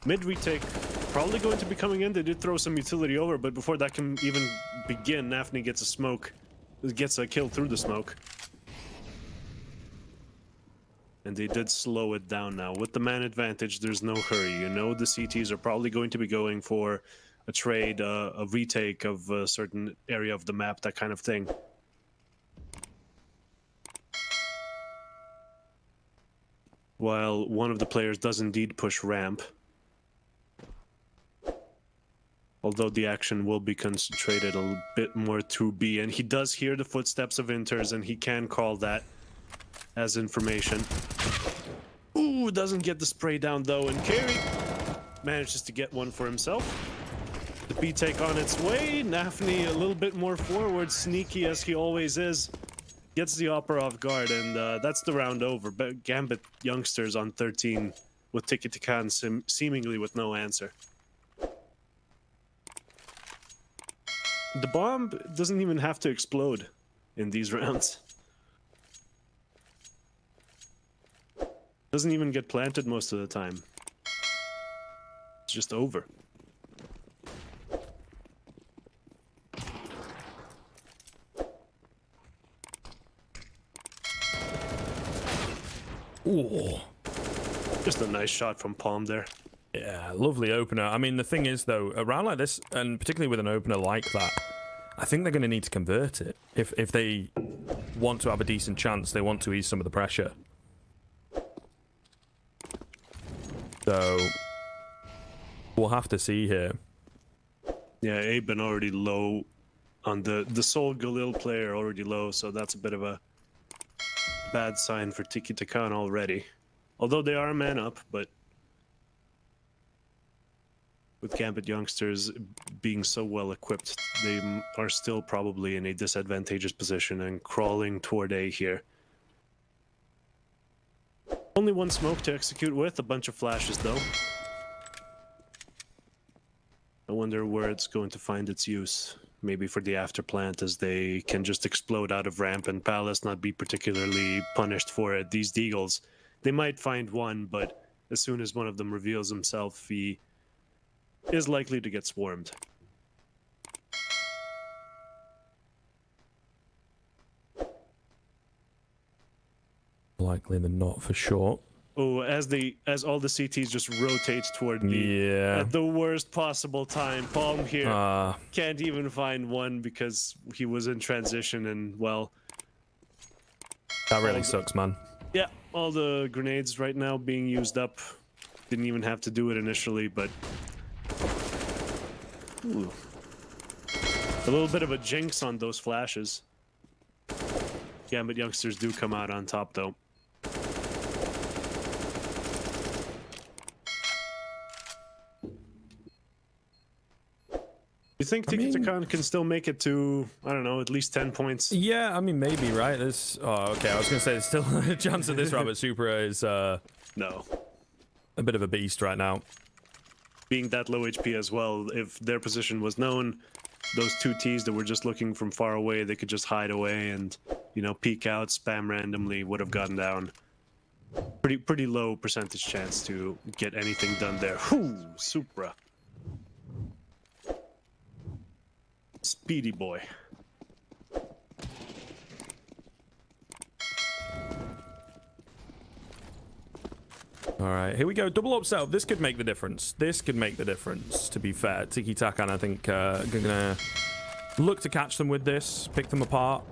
Mid retake probably going to be coming in. They did throw some utility over, but before that can even begin, Nafni gets a smoke. Gets a kill through the smoke. And they did slow it down now. With the man advantage, there's no hurry. You know the CTs are probably going to be going for a trade, a retake of a certain area of the map, that kind of thing. While one of the players does indeed push ramp. Although the action will be concentrated a bit more to B. And he does hear the footsteps of Inters, and he can call that as information. Ooh, doesn't get the spray down, though. And Carry manages to get one for himself. The B take on its way. Nafni a little bit more forward, sneaky as he always is. Gets the Opera off guard, and that's the round over. But Gambit Youngsters on 13 with Tikitakan seemingly with no answer. The bomb doesn't even have to explode in these rounds. Doesn't even get planted most of the time. It's just over. Ooh. Just a nice shot from Palm there. Yeah, lovely opener. I mean, the thing is, though, a round like this, and particularly with an opener like that, I think they're going to need to convert it. If they want to have a decent chance, they want to ease some of the pressure. So, we'll have to see here. Yeah, Aben already low on the sole Galil player already low, so that's a bit of a bad sign for Tikitakan already. Although they are a man up, but with Gambit Youngsters being so well equipped, they are still probably in a disadvantageous position and crawling toward A here. Only one smoke to execute with, a bunch of flashes though. I wonder where it's going to find its use. Maybe for the after plant, as they can just explode out of ramp and Palace not be particularly punished for it. These Deagles, they might find one, but as soon as one of them reveals himself, he is likely to get swarmed. Likely than not, for sure. Oh, as all the CTs just rotate toward B at the worst possible time. Palm here can't even find one because he was in transition, and well, that really sucks, man. Yeah, all the grenades right now being used up. Didn't even have to do it initially, but ooh. A little bit of a jinx on those flashes. Gambit Youngsters do come out on top though. You think Tikitakan can still make it to, I don't know, at least 10 points? Yeah, I mean, maybe, right? There's, oh, okay, I was going to say there's still a chance of this, Robert. Supra is no, a bit of a beast right now. Being that low HP as well, if their position was known, those two Ts that were just looking from far away, they could just hide away and, you know, peek out, spam randomly, would have gotten down. Pretty low percentage chance to get anything done there. Whew, Supra. Speedy boy. All right, here we go. Double upset. This could make the difference. This could make the difference, to be fair. Tikitakan, I think, gonna look to catch them with this, pick them apart.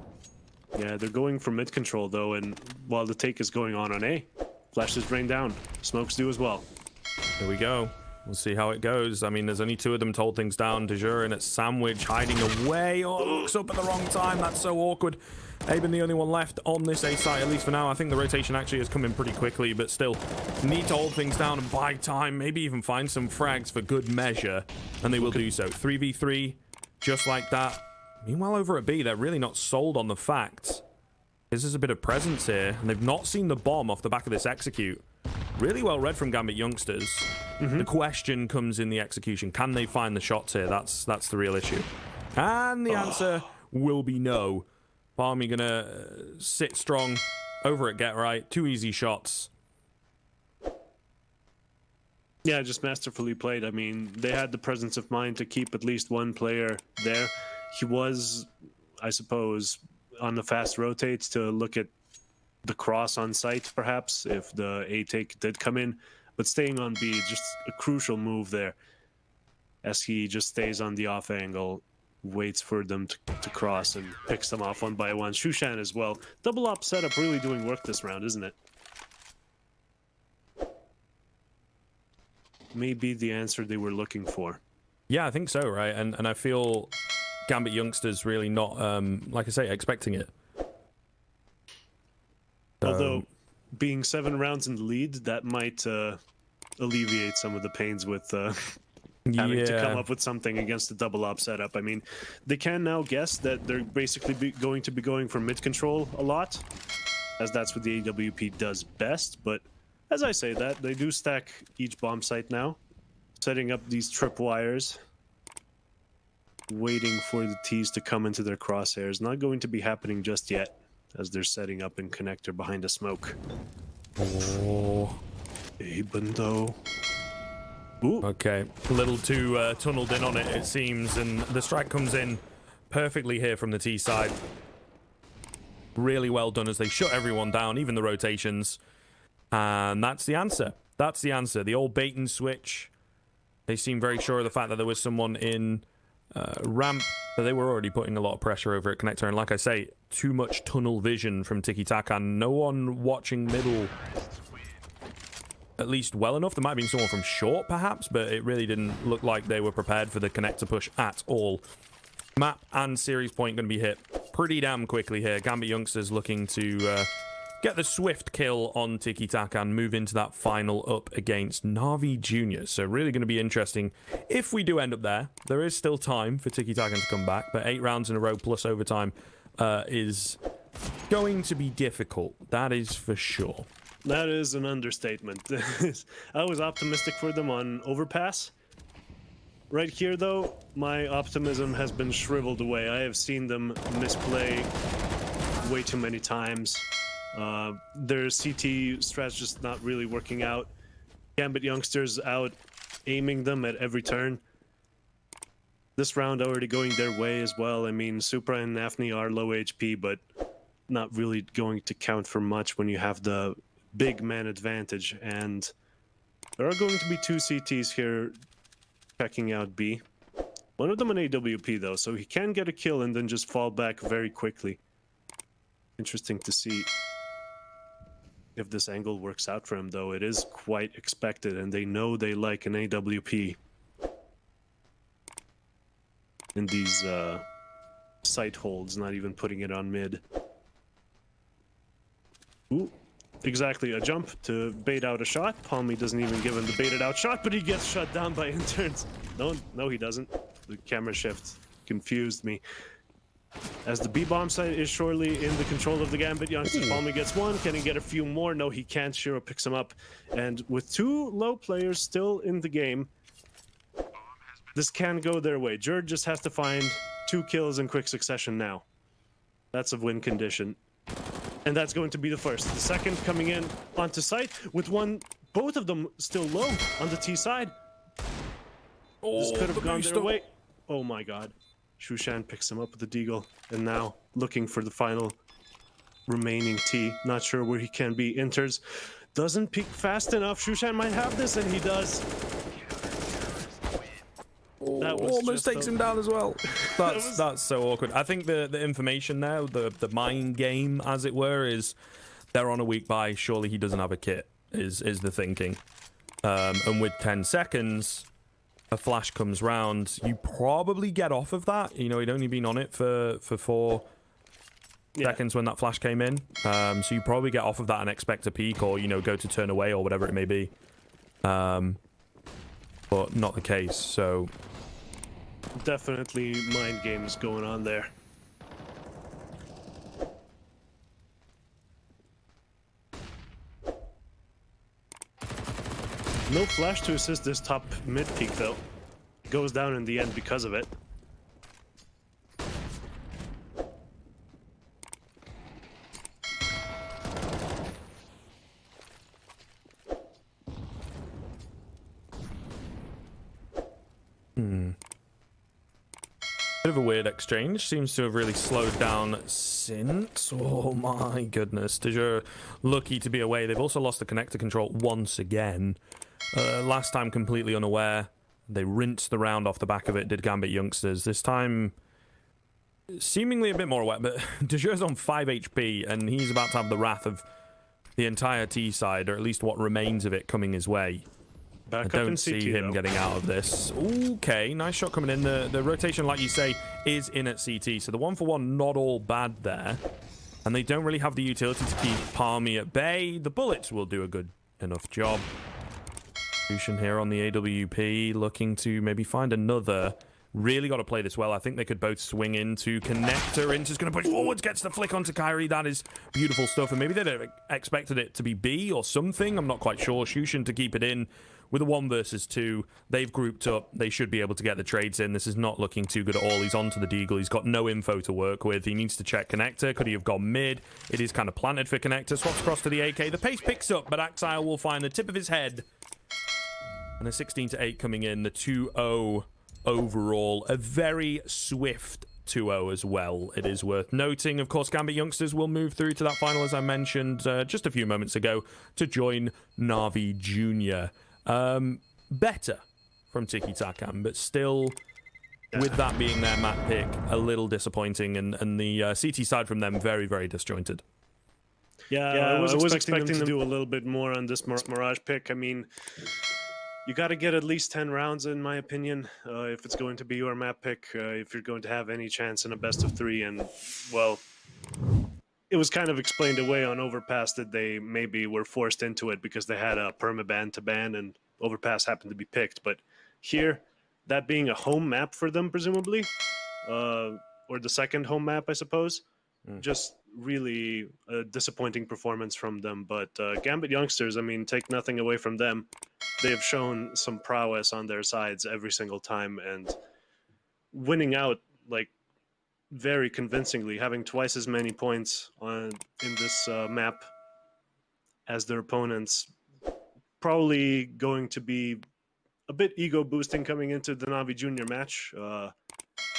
Yeah, they're going for mid control, though, and while the take is going on A, flashes rain down. Smokes do as well. Here we go. We'll see how it goes. I mean, there's only two of them to hold things down. De Jure in at Sandwich, hiding away. Oh, looks up at the wrong time. That's so awkward. Aben the only one left on this A site, at least for now. I think the rotation actually has come in pretty quickly, but still need to hold things down and buy time. Maybe even find some frags for good measure, and they will do so. 3v3, just like that. Meanwhile, over at B, they're really not sold on the fact this is a bit of presence here, and they've not seen the bomb off the back of this execute. Really well read from Gambit Youngsters. The question comes in the execution. Can they find the shots here? That's the real issue. And the answer will be no. Palmy gonna sit strong over at Get Right. Two easy shots. Yeah, just masterfully played. I mean, they had the presence of mind to keep at least one player there. He was, I suppose, on the fast rotates to look at the cross on site, perhaps, if the A take did come in. But staying on B, just a crucial move there, as he just stays on the off angle, waits for them to cross and picks them off one by one. Shushan as well. Double op setup really doing work this round, isn't it? Maybe the answer they were looking for. Yeah, I think so, right? And I feel Gambit Youngsters really not, like I say, expecting it. Although, being 7 rounds in the lead, that might alleviate some of the pains with having to come up with something against the double op setup. I mean, they can now guess that they're basically going to be going for mid control a lot, as that's what the AWP does best. But as I say that, they do stack each bomb site now, setting up these tripwires, waiting for the T's to come into their crosshairs. Not going to be happening just yet, as they're setting up in connector behind a smoke. Oh. Even though... Ooh. Okay, a little too tunneled in on it, it seems, and the strike comes in perfectly here from the T side. Really well done as they shut everyone down, even the rotations. And that's the answer. That's the answer. The old bait and switch. They seem very sure of the fact that there was someone in ramp, but they were already putting a lot of pressure over at connector. And like I say, too much tunnel vision from Tikitakan. No one watching middle at least well enough. There might have been someone from short, perhaps, but it really didn't look like they were prepared for the connector push at all. Map and series point going to be hit pretty damn quickly here. Gambit Yongsters looking to get the swift kill on Tikitakan, move into that final up against Na'Vi Juniors. So really going to be interesting if we do end up there. There is still time for Tikitakan to come back, but 8 rounds in a row plus overtime is going to be difficult. That is for sure. That is an understatement. I was optimistic for them on overpass. Right here, though, my optimism has been shriveled away. I have seen them misplay way too many times. Their CT strat's just not really working out. Gambit Youngsters out aiming them at every turn. This round already going their way as well. I mean, Supra and Nafni are low HP, but not really going to count for much when you have the big man advantage. And there are going to be 2 CTs here checking out B. One of them an AWP though, so he can get a kill and then just fall back very quickly. Interesting to see if this angle works out for him, though. It is quite expected, and they know they like an AWP in these sight holds, not even putting it on mid. Ooh, exactly, a jump to bait out a shot. Palmy doesn't even give him the baited out shot, but he gets shut down by interns. No, he doesn't. The camera shift confused me. As the B-bomb site is surely in the control of the Gambit Youngsters. Palmy gets one. Can he get a few more? No, he can't. Shiro picks him up. And with 2 low players still in the game, this can go their way. Jerd just has to find 2 kills in quick succession now. That's a win condition. And that's going to be the first. The second coming in onto site with both of them still low on the T side. This could have gone their way. Oh my god. Shushan picks him up with the deagle, and now looking for the final remaining T. Not sure where he can be. Enters. Doesn't peek fast enough. Shushan might have this, and he does. That was almost takes him down as well. That's so awkward. I think the information there, the mind game, as it were, is they're on a weak buy. Surely he doesn't have a kit, is the thinking. And with 10 seconds... a flash comes round, you probably get off of that. You know, he'd only been on it for 4 seconds when that flash came in. So you probably get off of that and expect a peek, or, you know, go to turn away or whatever it may be. But not the case, so... definitely mind games going on there. No flash to assist this top mid peak, though. Goes down in the end because of it. Bit of a weird exchange. Seems to have really slowed down since. Oh my goodness. You're lucky to be away. They've also lost the connector control once again. Last time completely unaware. They rinsed the round off the back of it, did Gambit Youngsters. This time seemingly a bit more aware, but Dejure's on 5 HP and he's about to have the wrath of the entire T side, or at least what remains of it, coming his way. I don't see him getting out of this. Okay, nice shot coming in. The rotation, like you say, is in at CT. So the 1-for-1 not all bad there. And they don't really have the utility to keep Palmy at bay. The bullets will do a good enough job. Solution here on the AWP, looking to maybe find another. Really got to play this well. I think they could both swing into connector. Inter's going to push forwards, gets the flick onto Kyrie. That is beautiful stuff. And maybe they'd expected it to be B or something. I'm not quite sure. Shushin to keep it in with a 1 versus 2. They've grouped up. They should be able to get the trades in. This is not looking too good at all. He's onto the Deagle. He's got no info to work with. He needs to check connector. Could he have gone mid? It is kind of planted for connector. Swaps across to the AK. The pace picks up, but Axile will find the tip of his head. And a 16-8 coming in. The 2-0 overall. A very swift 2-0 as well, it is worth noting. Of course, Gambit Youngsters will move through to that final, as I mentioned just a few moments ago, to join Na'Vi Jr. Better from Tikitakan, but still, with that being their map pick, a little disappointing, and the CT side from them very, very disjointed. Yeah, I was expecting them to do a little bit more on this Mirage pick. I mean, you got to get at least 10 rounds, in my opinion, if it's going to be your map pick, if you're going to have any chance in a best of 3. And, well, it was kind of explained away on Overpass that they maybe were forced into it because they had a permaban to ban, and Overpass happened to be picked. But here, that being a home map for them, presumably, or the second home map, I suppose, just really a disappointing performance from them. But Gambit Youngsters, I mean, take nothing away from them. They have shown some prowess on their sides every single time, and winning out like very convincingly, having twice as many points in this map as their opponents. Probably going to be a bit ego boosting coming into the Na'Vi Junior match. What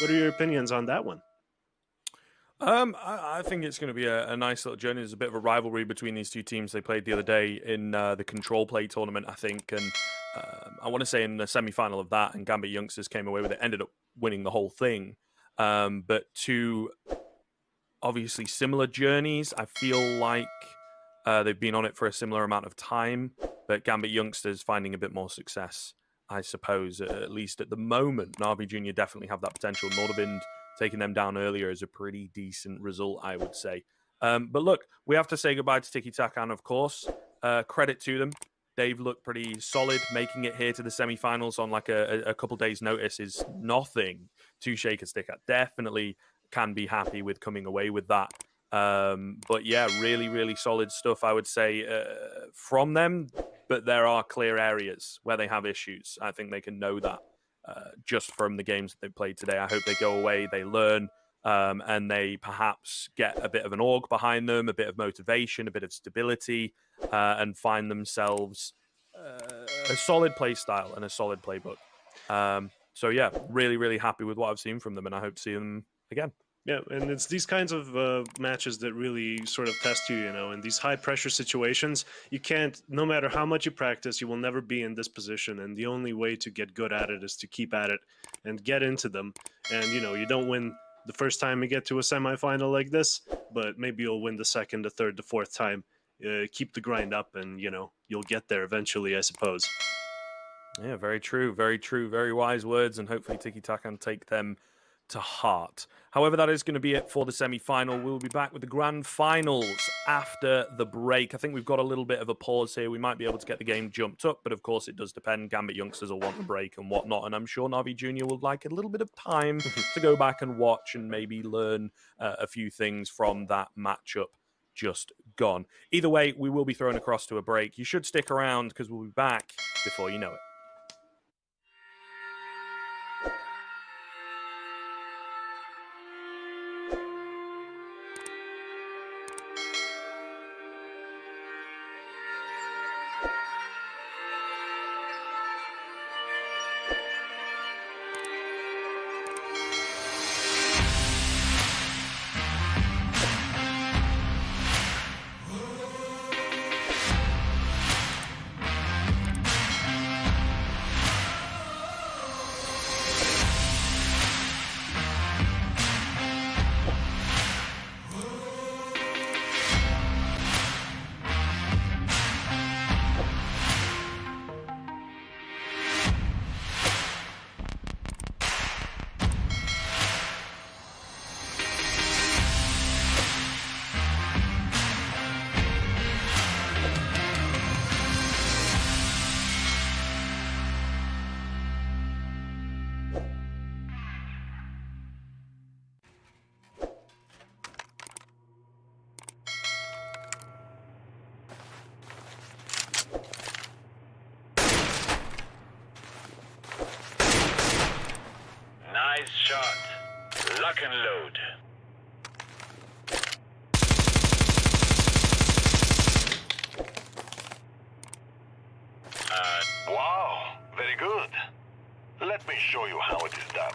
are your opinions on that one? I think it's going to be a nice little journey. There's a bit of a rivalry between these two teams. They played the other day in the Control Play tournament, I think, and I want to say in the semi-final of that, and Gambit Youngsters came away with it, ended up winning the whole thing. But two obviously similar journeys. I feel like they've been on it for a similar amount of time, but Gambit Youngsters finding a bit more success, I suppose, at least at the moment. Na'Vi Junior definitely have that potential. Nordavind taking them down earlier is a pretty decent result, I would say. But look, we have to say goodbye to Tikitakan, of course. Credit to them. They've looked pretty solid. Making it here to the semi-finals on like a couple days' notice is nothing to shake a stick at. Definitely can be happy with coming away with that. But yeah, really, really solid stuff, I would say, from them. But there are clear areas where they have issues. I think they can know that. Just from the games that they've played today. I hope they go away, they learn, and they perhaps get a bit of an org behind them, a bit of motivation, a bit of stability, and find themselves a solid play style and a solid playbook. So yeah, really, really happy with what I've seen from them, and I hope to see them again. Yeah, and it's these kinds of matches that really sort of test you, you know, in these high-pressure situations. You can't, no matter how much you practice, you will never be in this position, and the only way to get good at it is to keep at it and get into them. And, you know, you don't win the first time you get to a semifinal like this, but maybe you'll win the second, the third, the fourth time. Keep the grind up, and, you know, you'll get there eventually, I suppose. Yeah, very true, very wise words, and hopefully Tikitakan take them to heart. However, that is going to be it for the semi-final. We'll be back with the grand finals after the break. I think we've got a little bit of a pause here. We might be able to get the game jumped up, but of course it does depend. Gambit Youngsters will want the break and whatnot, and I'm sure Na'Vi Junior would like a little bit of time to go back and watch and maybe learn a few things from that matchup just gone. Either way, we will be thrown across to a break. You should stick around because we'll be back before you know it. Nice shot. Lock and load. Wow, very good. Let me show you how it is done.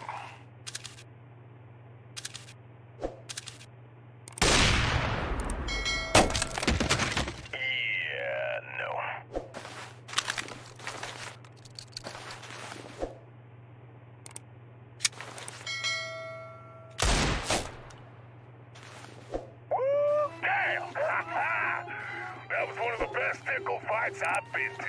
Yeah, no. Woo, damn! That was one of the best tickle fights I've been to.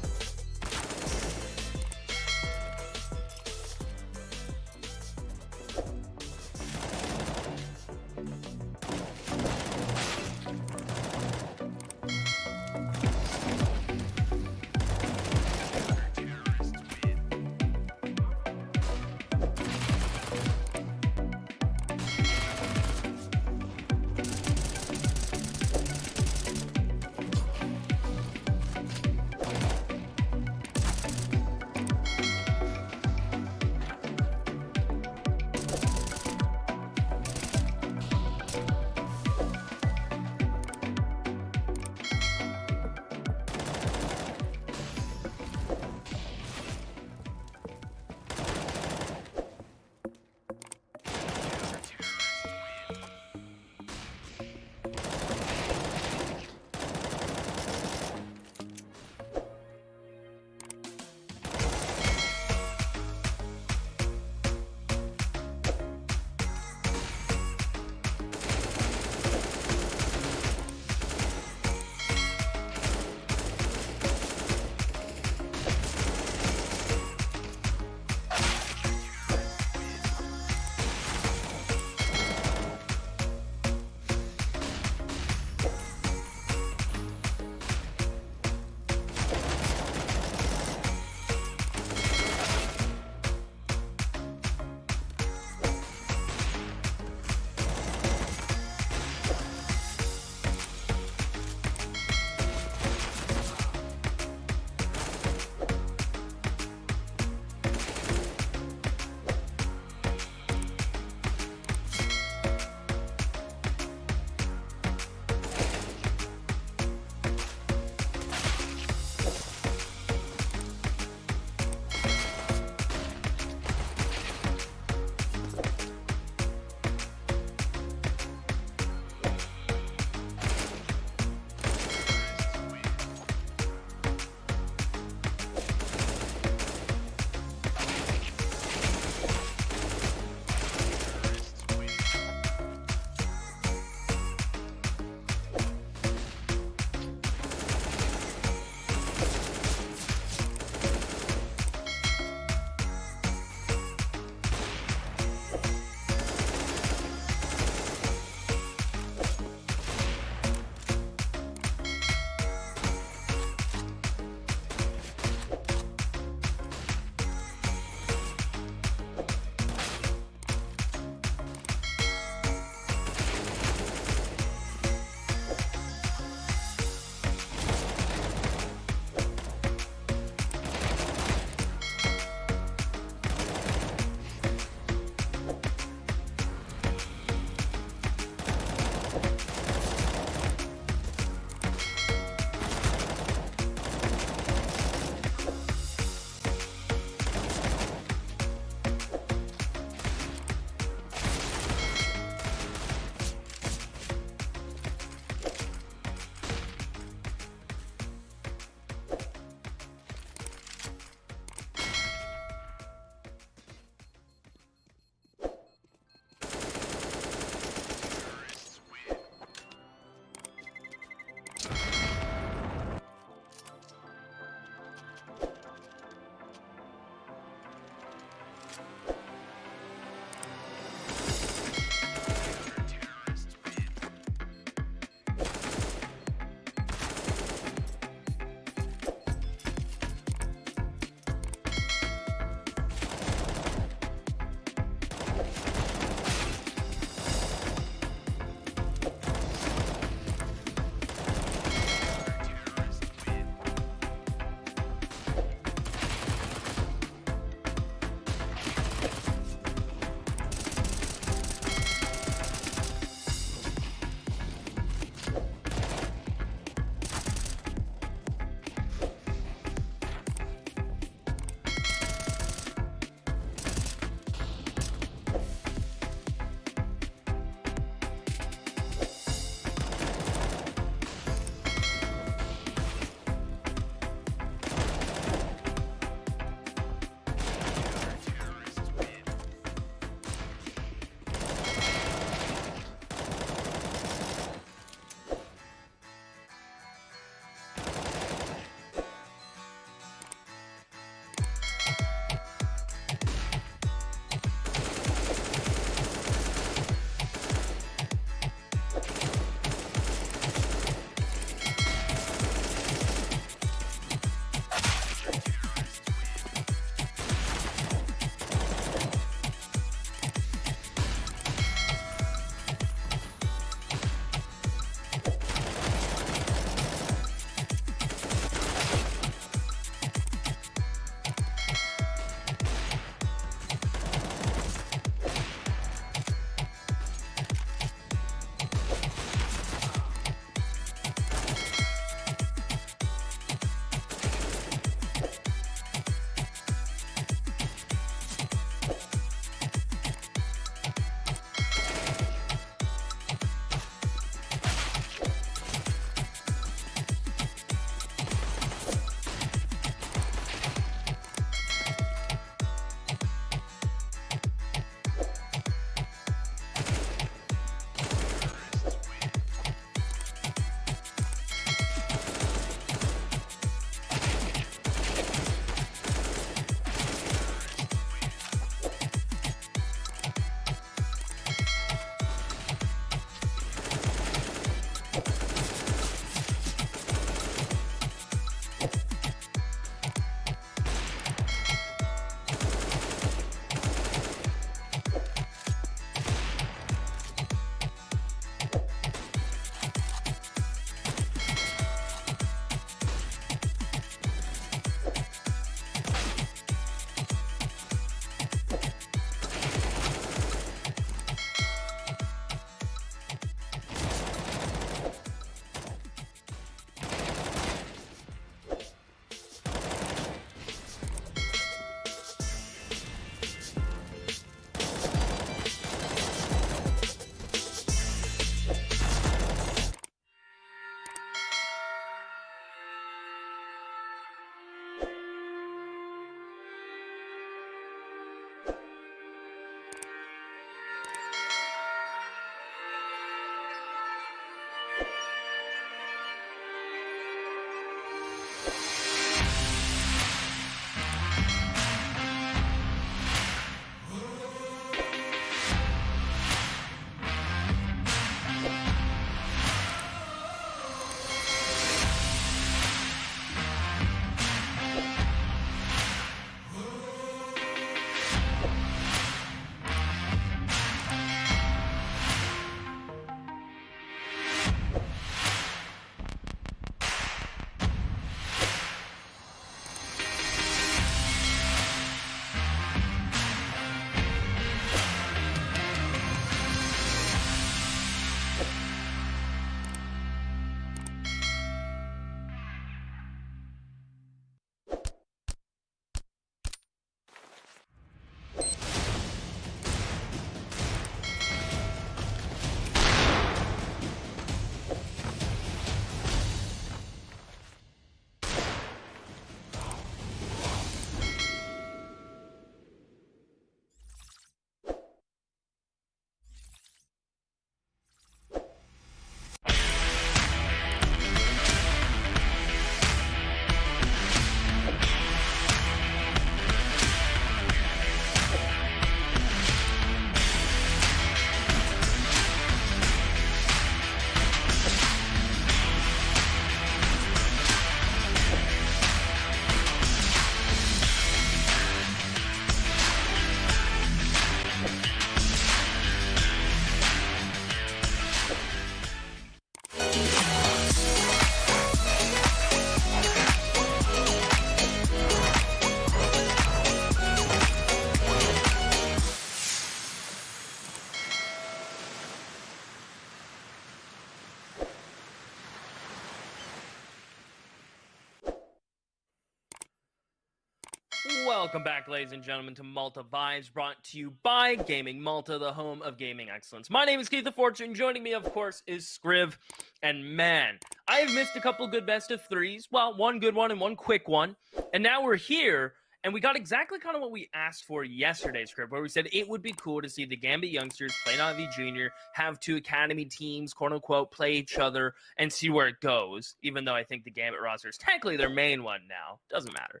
Welcome back, ladies and gentlemen, to Malta Vibes, brought to you by Gaming Malta, the home of gaming excellence. My name is Keith the Fortune. Joining me, of course, is Scriv. And man, I have missed a couple good best of threes. Well, one good one and one quick one. And now we're here, and we got exactly kind of what we asked for yesterday, Scriv, where we said it would be cool to see the Gambit Youngsters play Navi Jr., have two academy teams, quote-unquote, play each other, and see where it goes, even though I think the Gambit roster is technically their main one now. Doesn't matter.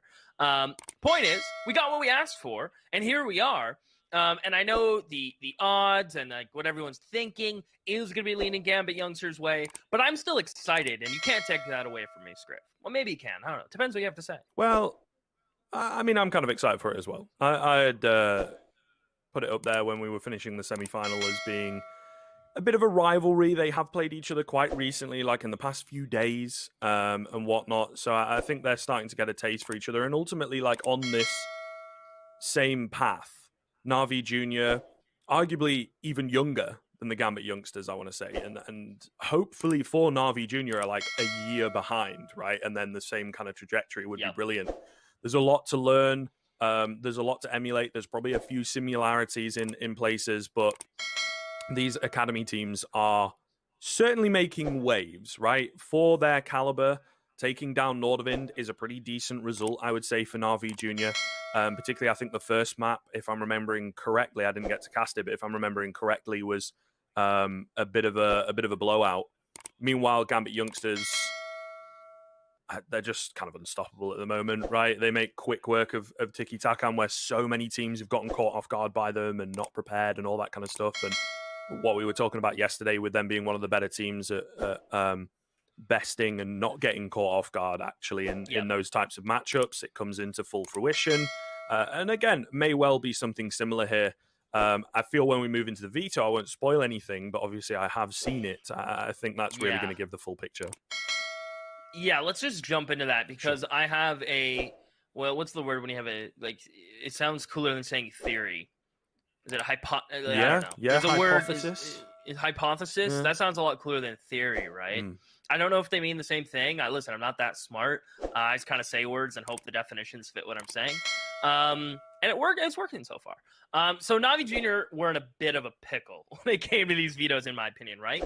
Point is, we got what we asked for, and here we are. And I know the odds and like what everyone's thinking is going to be leaning Gambit Youngsters' way, but I'm still excited, and you can't take that away from me, Scriv. Well, maybe you can. I don't know. Depends what you have to say. Well, I mean, I'm kind of excited for it as well. I had put it up there when we were finishing the semi-final as being a bit of a rivalry. They have played each other quite recently, like in the past few days and whatnot. So I think they're starting to get a taste for each other. And ultimately, like on this same path, Navi Jr., arguably even younger than the Gambit Youngsters, I want to say. And hopefully for Navi Jr. are like a year behind, right? And then the same kind of trajectory would be brilliant. There's a lot to learn. There's a lot to emulate. There's probably a few similarities in places, but these academy teams are certainly making waves, right? For their caliber, taking down Nordavind is a pretty decent result, I would say, for Navi Jr. Particularly, I think the first map, if I'm remembering correctly, I didn't get to cast it, but if I'm remembering correctly, was a bit of a blowout. Meanwhile, Gambit Youngsters, they're just kind of unstoppable at the moment, right? They make quick work of Tikitakan, where so many teams have gotten caught off guard by them and not prepared and all that kind of stuff. And what we were talking about yesterday with them being one of the better teams at besting and not getting caught off guard, actually, in those types of matchups, it comes into full fruition. And again, may well be something similar here. I feel when we move into the veto, I won't spoil anything, but obviously I have seen it. I think that's really going to give the full picture. Yeah, let's just jump into that because I have a, well, what's the word when you have a, like, it sounds cooler than saying theory. Is it a I don't know. Yeah, the hypothesis. Word is hypothesis? Yeah. That sounds a lot cooler than theory, right? I don't know if they mean the same thing. Listen, I'm not that smart. I just kind of say words and hope the definitions fit what I'm saying. And it's working so far. So Navi Jr. were in a bit of a pickle when it came to these vetoes, in my opinion, right?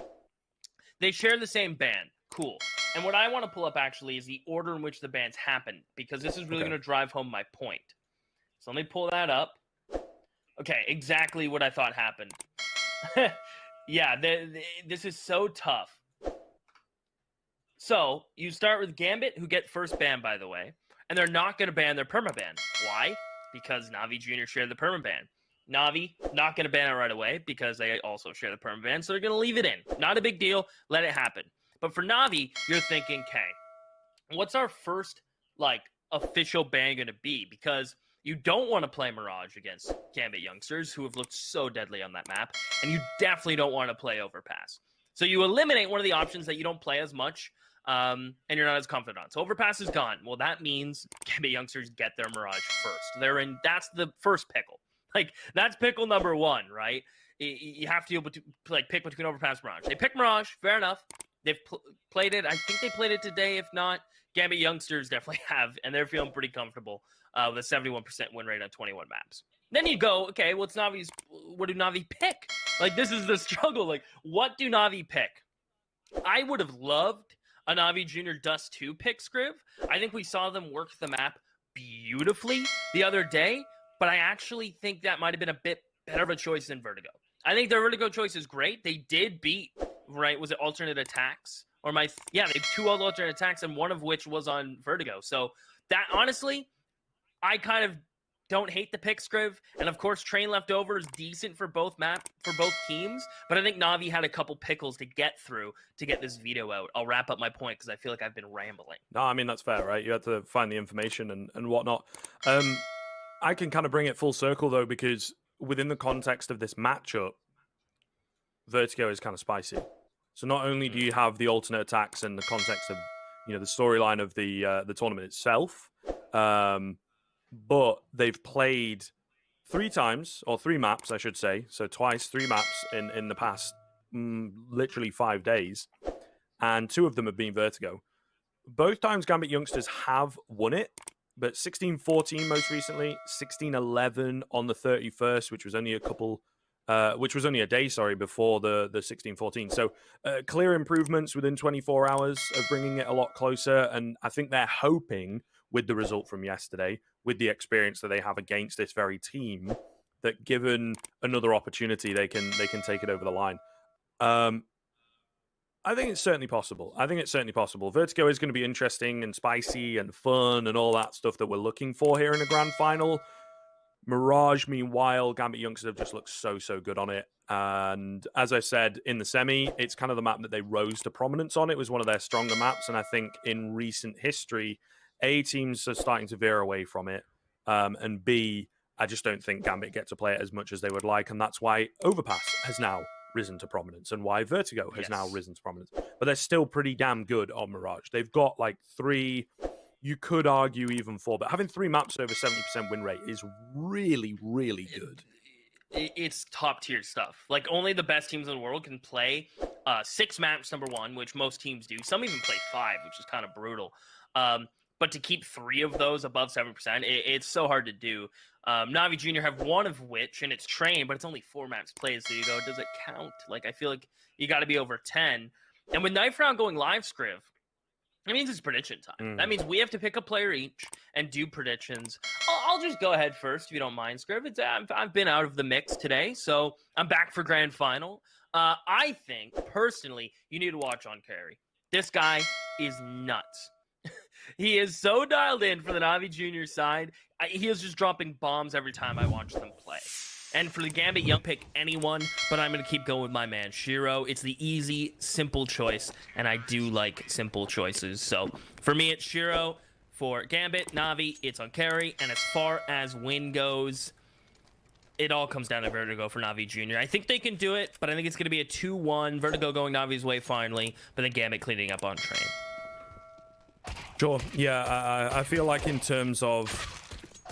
They share the same ban. Cool. And what I want to pull up, actually, is the order in which the bans happened, because this is really going to drive home my point. So let me pull that up. Okay, exactly what I thought happened. Yeah, this is so tough. So, you start with Gambit, who get first ban, by the way, and they're not going to ban their permaban. Why? Because Navi Jr. share the permaban. Navi, not going to ban it right away, because they also share the permaban, so they're going to leave it in. Not a big deal. Let it happen. But for Navi, you're thinking, okay, what's our first, like, official ban going to be? Because you don't want to play Mirage against Gambit Youngsters, who have looked so deadly on that map, and you definitely don't want to play Overpass. So you eliminate one of the options that you don't play as much, and you're not as confident on. So Overpass is gone. Well, that means Gambit Youngsters get their Mirage first. That's the first pickle. Like, that's pickle number one, right? You have to be able to, like, pick between Overpass and Mirage. They pick Mirage, fair enough. They've played it. I think they played it today. If not, Gambit Youngsters definitely have, and they're feeling pretty comfortable with a 71% win rate on 21 maps. Then you go, okay, what do Navi pick? Like, this is the struggle. Like, what do Navi pick? I would have loved a Navi Jr. Dust 2 pick, Scriv. I think we saw them work the map beautifully the other day, but I actually think that might have been a bit better of a choice than Vertigo. I think their Vertigo choice is great. They did beat, right, was it alternate attacks? They had two alternate attacks, and one of which was on Vertigo. So that, honestly, I kind of don't hate the pick, Scriv. And of course, Train Left Over is decent for both teams. But I think Navi had a couple pickles to get through to get this veto out. I'll wrap up my point because I feel like I've been rambling. No, I mean, that's fair, right? You have to find the information and whatnot. I can kind of bring it full circle, though, because within the context of this matchup, Vertigo is kind of spicy. So not only do you have the alternate attacks and the context of, the storyline of the tournament itself, but they've played three maps, I should say. So twice, 3 maps in the past literally 5 days. And 2 of them have been Vertigo. Both times Gambit Youngsters have won it, but 16-14 most recently, 16-11 on the 31st, which was only a day, sorry, before the 16-14. So clear improvements within 24 hours of bringing it a lot closer. And I think they're hoping with the result from yesterday, with the experience that they have against this very team, that given another opportunity, they can take it over the line. I think it's certainly possible. Vertigo is going to be interesting and spicy and fun and all that stuff that we're looking for here in a grand final. Mirage, meanwhile, Gambit Youngsters have just looked so good on it. And as I said, in the semi, it's kind of the map that they rose to prominence on. It was one of their stronger maps. And I think in recent history, A, teams are starting to veer away from it. And B, I just don't think Gambit get to play it as much as they would like. And that's why Overpass has now risen to prominence and why Vertigo has now risen to prominence. But they're still pretty damn good on Mirage. They've got like 3, you could argue even 4, but having 3 maps over 70% win rate is really good. It's top tier stuff. Like only the best teams in the world can play 6 maps, number 1, which most teams do. Some even play 5, which is kind of brutal. But to keep 3 of those above 7%, it's so hard to do. Navi Jr. have 1 of which, and it's trained, but it's only 4 maps played, so you go, does it count? Like, I feel like you got to be over 10. And with Knife Round going live, Scriv, that means it's prediction time. That means we have to pick a player each and do predictions. I'll just go ahead first, if you don't mind, Scriv. I've been out of the mix today, so I'm back for grand final. I think, personally, you need to watch on carry. This guy is nuts. He is so dialed in for the Navi Jr. side. He is just dropping bombs every time I watch them play. And for the Gambit Young, pick anyone, but I'm going to keep going with my man, Shiro. It's the easy, simple choice, and I do like simple choices. So for me, it's Shiro. For Gambit, Navi, it's on carry. And as far as win goes, it all comes down to Vertigo for Navi Jr. I think they can do it, but I think it's going to be a 2-1. Vertigo going Navi's way finally, but then Gambit cleaning up on train. Sure. Yeah, I feel like in terms of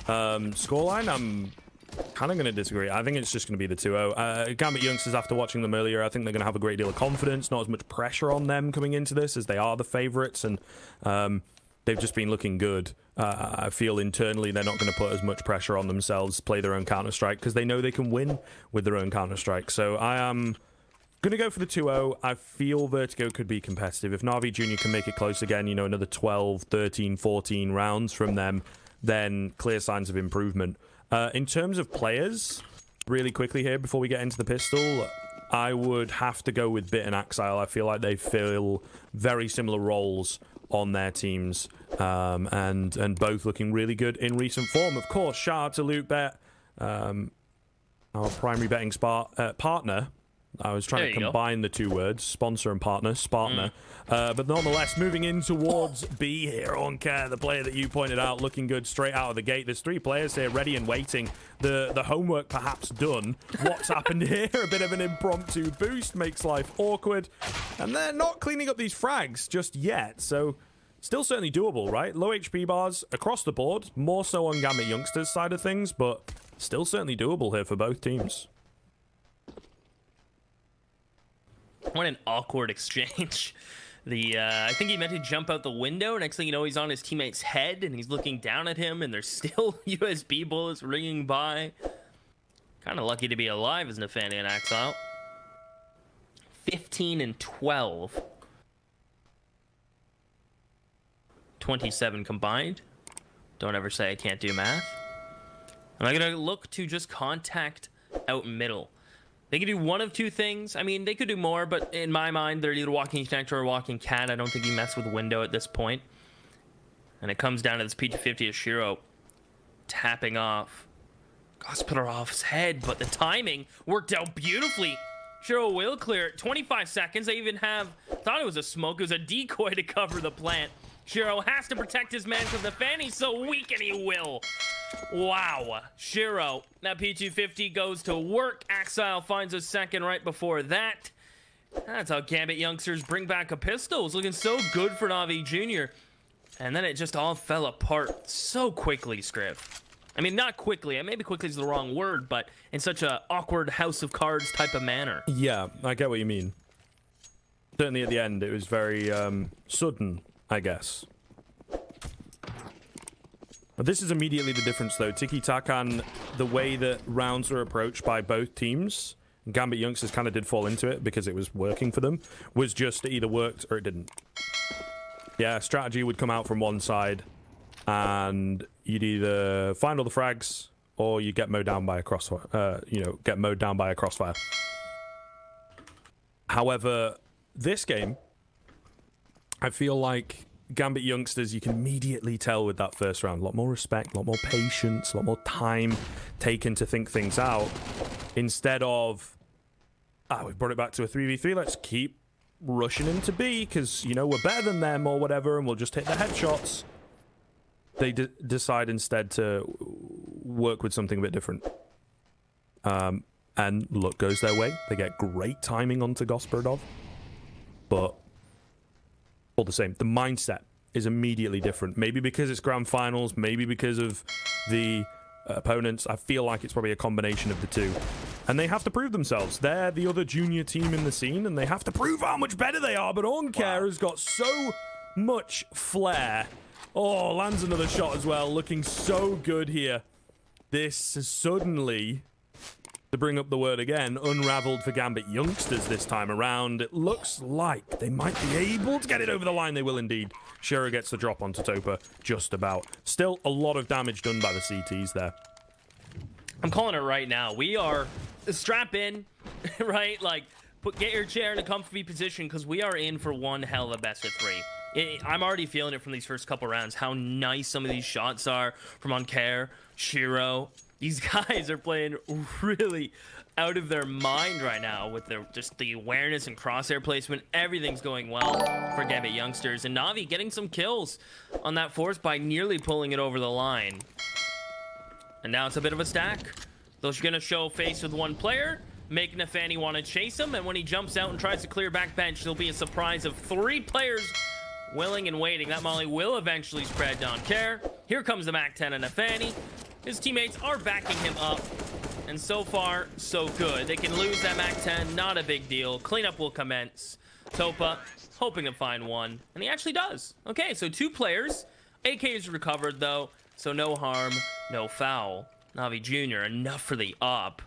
scoreline, I'm kind of going to disagree. I think it's just going to be the 2-0. Gambit Youngsters, after watching them earlier, I think they're going to have a great deal of confidence, not as much pressure on them coming into this as they are the favorites, and they've just been looking good. I feel internally they're not going to put as much pressure on themselves, play their own Counter-Strike, because they know they can win with their own Counter-Strike. So I am going to go for the 2-0. I feel Vertigo could be competitive. If Navi Jr. can make it close again, you know, another 12, 13, 14 rounds from them, then clear signs of improvement. In terms of players, really quickly here before we get into the pistol, I would have to go with Bit and Axile. I feel like they fill very similar roles on their teams, and both looking really good in recent form. Of course, shout out to LootBet, our primary betting partner. I was trying to combine the 2 words, sponsor and partner, Spartner. But nonetheless, moving in towards B here on Care, the player that you pointed out, looking good straight out of the gate. There's 3 players here ready and waiting. The homework perhaps done. What's happened here? A bit of an impromptu boost makes life awkward. And they're not cleaning up these frags just yet. So still certainly doable, right? Low HP bars across the board, more so on Gambit Youngsters side of things, but still certainly doable here for both teams. What an awkward exchange. I think he meant to jump out the window. Next thing you know, he's on his teammate's head, and he's looking down at him, and there's still USB bullets ringing by. Kind of lucky to be alive as Nefani and Axile. 15 and 12. 27 combined. Don't ever say I can't do math. Am I going to look to just contact out middle? They could do one of 2 things. I mean, they could do more, but in my mind, they're either walking connector or walking cat. I don't think you mess with window at this point. And it comes down to this P250 of Shiro tapping off. Gospodarov's head, but the timing worked out beautifully. Shiro will clear it. 25 seconds. They even thought it was a smoke. It was a decoy to cover the plant. Shiro has to protect his man because the Fanny's so weak, and he will. Wow. Shiro, that P250 goes to work. Axile finds a second right before that. That's how Gambit Youngsters bring back a pistol. It's looking so good for Navi Jr. And then it just all fell apart so quickly, Scriv. I mean, not quickly. Maybe quickly is the wrong word, but in such a awkward House of Cards type of manner. Yeah, I get what you mean. Certainly at the end, it was very sudden, I guess. But this is immediately the difference, though. Tikitakan, the way that rounds are approached by both teams, Gambit Yongsters kind of did fall into it because it was working for them, was just it either worked or it didn't. Yeah, strategy would come out from one side, and you'd either find all the frags or you get mowed down by a crossfire. Get mowed down by a crossfire. However, this game, I feel like Gambit Yongsters, you can immediately tell with that first round. A lot more respect, a lot more patience, a lot more time taken to think things out. Instead of, we've brought it back to a 3v3, let's keep rushing into B because, you know, we're better than them or whatever, and we'll just hit the headshots. They decide instead to work with something a bit different. And luck goes their way. They get great timing onto Gospodov. But all the same, the mindset is immediately different. Maybe because it's grand finals, maybe because of the opponents. I feel like it's probably a combination of the two. And they have to prove themselves. They're the other junior team in the scene, and they have to prove how much better they are. But Onkare has got so much flair. Oh, lands another shot as well. Looking so good here. This is suddenly, to bring up the word again, unraveled for Gambit Yongsters this time around. It looks like they might be able to get it over the line. They will indeed. Shura gets the drop onto Topa, just about. Still a lot of damage done by the CTs there. I'm calling it right now. We are strap in, right? Like, get your chair in a comfy position because we are in for one hell of a best of three. I'm already feeling it from these first couple rounds, how nice some of these shots are from Onkare, Shiro. These guys are playing really out of their mind right now with their just the awareness and crosshair placement. Everything's going well for Gambit Yongsters. And Navi getting some kills on that force by nearly pulling it over the line. And now it's a bit of a stack. Those are going to show face with one player, make Nafani want to chase him. And when he jumps out and tries to clear back bench, there'll be a surprise of 3 players willing and waiting. That molly will eventually spread to Onkare. Here comes the Mac 10 and Nafani. His teammates are backing him up. And so far, so good. They can lose that Mac 10, not a big deal. Cleanup will commence. Topa hoping to find one, and he actually does. Okay, so 2 players. AK is recovered, though, so no harm, no foul. Navi Jr., enough for the up.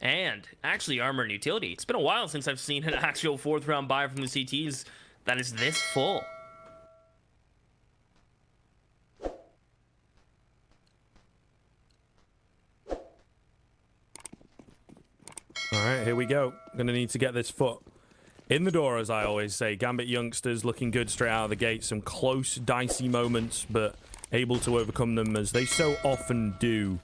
And actually armor and utility. It's been a while since I've seen an actual 4th round buy from the CTs that is this full. All right, here we go. Gonna need to get this foot in the door, as I always say. Gambit Yongsters looking good straight out of the gate. Some close, dicey moments, but able to overcome them as they so often do.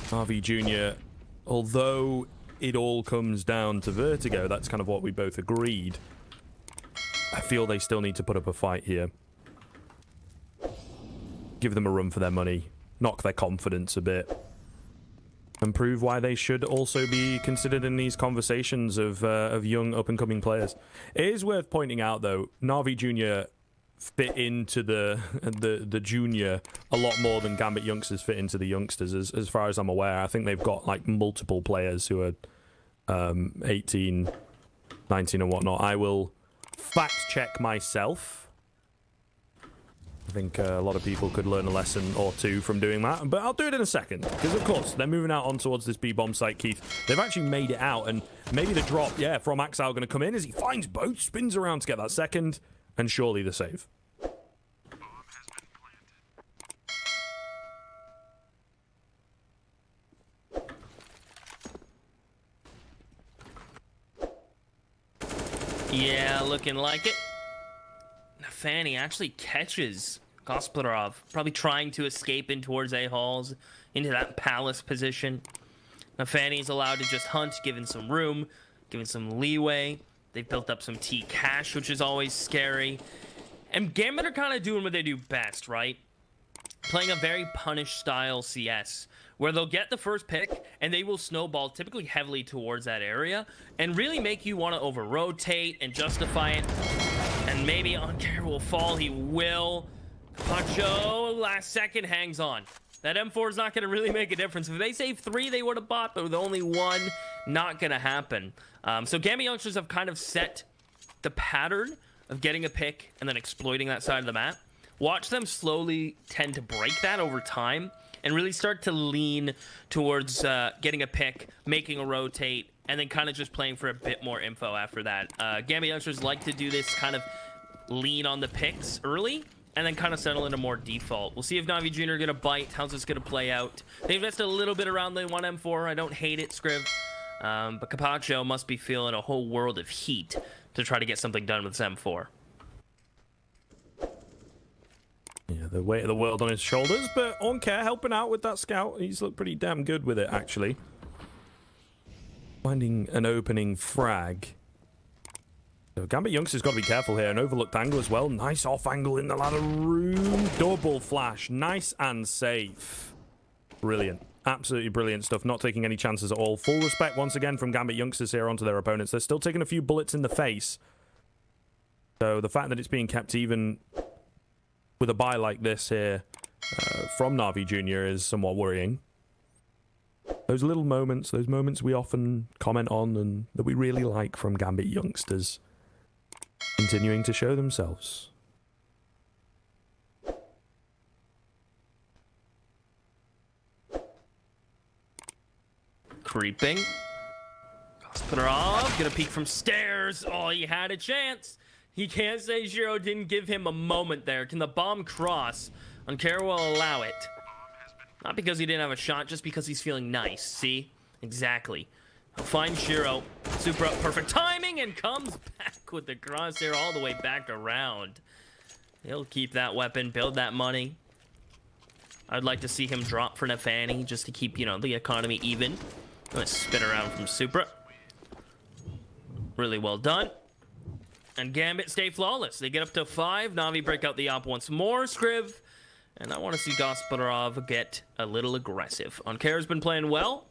RV Jr., although it all comes down to Vertigo, that's kind of what we both agreed. I feel they still need to put up a fight here. Give them a run for their money. Knock their confidence a bit. And prove why they should also be considered in these conversations of young up-and-coming players. It is worth pointing out, though, Navi Jr. fit into the junior a lot more than Gambit Youngsters fit into the youngsters, as far as I'm aware. I think they've got, like, multiple players who are 18, 19 and whatnot. I will fact-check myself. I think a lot of people could learn a lesson or two from doing that, but I'll do it in a second, because of course they're moving out on towards this B-bomb site, Keith. They've actually made it out, and maybe the drop, yeah, from Axel going to come in as he finds both, spins around to get that second, and surely the save. Yeah, looking like it. Nafani actually catches Gospodarov, probably trying to escape in towards A-Halls, into that palace position. Nafani's allowed to just hunt, given some room, given some leeway. They've built up some T cash, which is always scary. And Gambit are kind of doing what they do best, right? Playing a very punish-style CS, where they'll get the first pick, and they will snowball typically heavily towards that area, and really make you want to over-rotate and justify it. And maybe Onkare will fall. He will. Pacho, last second, hangs on. That M4 is not going to really make a difference. If they save 3, they would have bought, but with only 1, not going to happen. So Gambit Youngsters have kind of set the pattern of getting a pick and then exploiting that side of the map. watch them slowly tend to break that over time and really start to lean towards getting a pick, making a rotate, and then kind of just playing for a bit more info after that. Gambit Youngsters like to do this kind of lean on the picks early and then kind of settle into more default. We'll see if Navi Jr. are going to bite. How's this going to play out? They invested a little bit around the 1M4. I don't hate it, Scriv. But Capacho must be feeling a whole world of heat to try to get something done with this M4. Yeah, the weight of the world on his shoulders, but Onkare helping out with that scout. He's looked pretty damn good with it, actually. Finding an opening frag. So Gambit Youngsters got to be careful here. An overlooked angle as well. Nice off angle in the ladder room. Double flash. Nice and safe. Brilliant. Absolutely brilliant stuff. Not taking any chances at all. Full respect once again from Gambit Youngsters here onto their opponents. They're still taking a few bullets in the face. So the fact that it's being kept even with a buy like this here from Navi Jr. is somewhat worrying. Those little moments, those moments we often comment on and that we really like from Gambit Youngsters, continuing to show themselves. Creeping. Gospodarov gonna peek from stairs. Oh, he had a chance. He can't say Shiro didn't give him a moment there. Can the bomb cross? Onkare will allow it. Not because he didn't have a shot, just because he's feeling nice. See? Exactly. He'll find Shiro. Super up, perfect timing, and comes back with the crosshair all the way back around. He'll keep that weapon, build that money. I'd like to see him drop for Nefani just to keep, you know, the economy even. I'm gonna spin around from Supra. Really well done. And Gambit stay flawless. They get up to 5. Navi break out the op once more. Scriv. And I want to see Gospodarov get a little aggressive. Onkare's been playing well.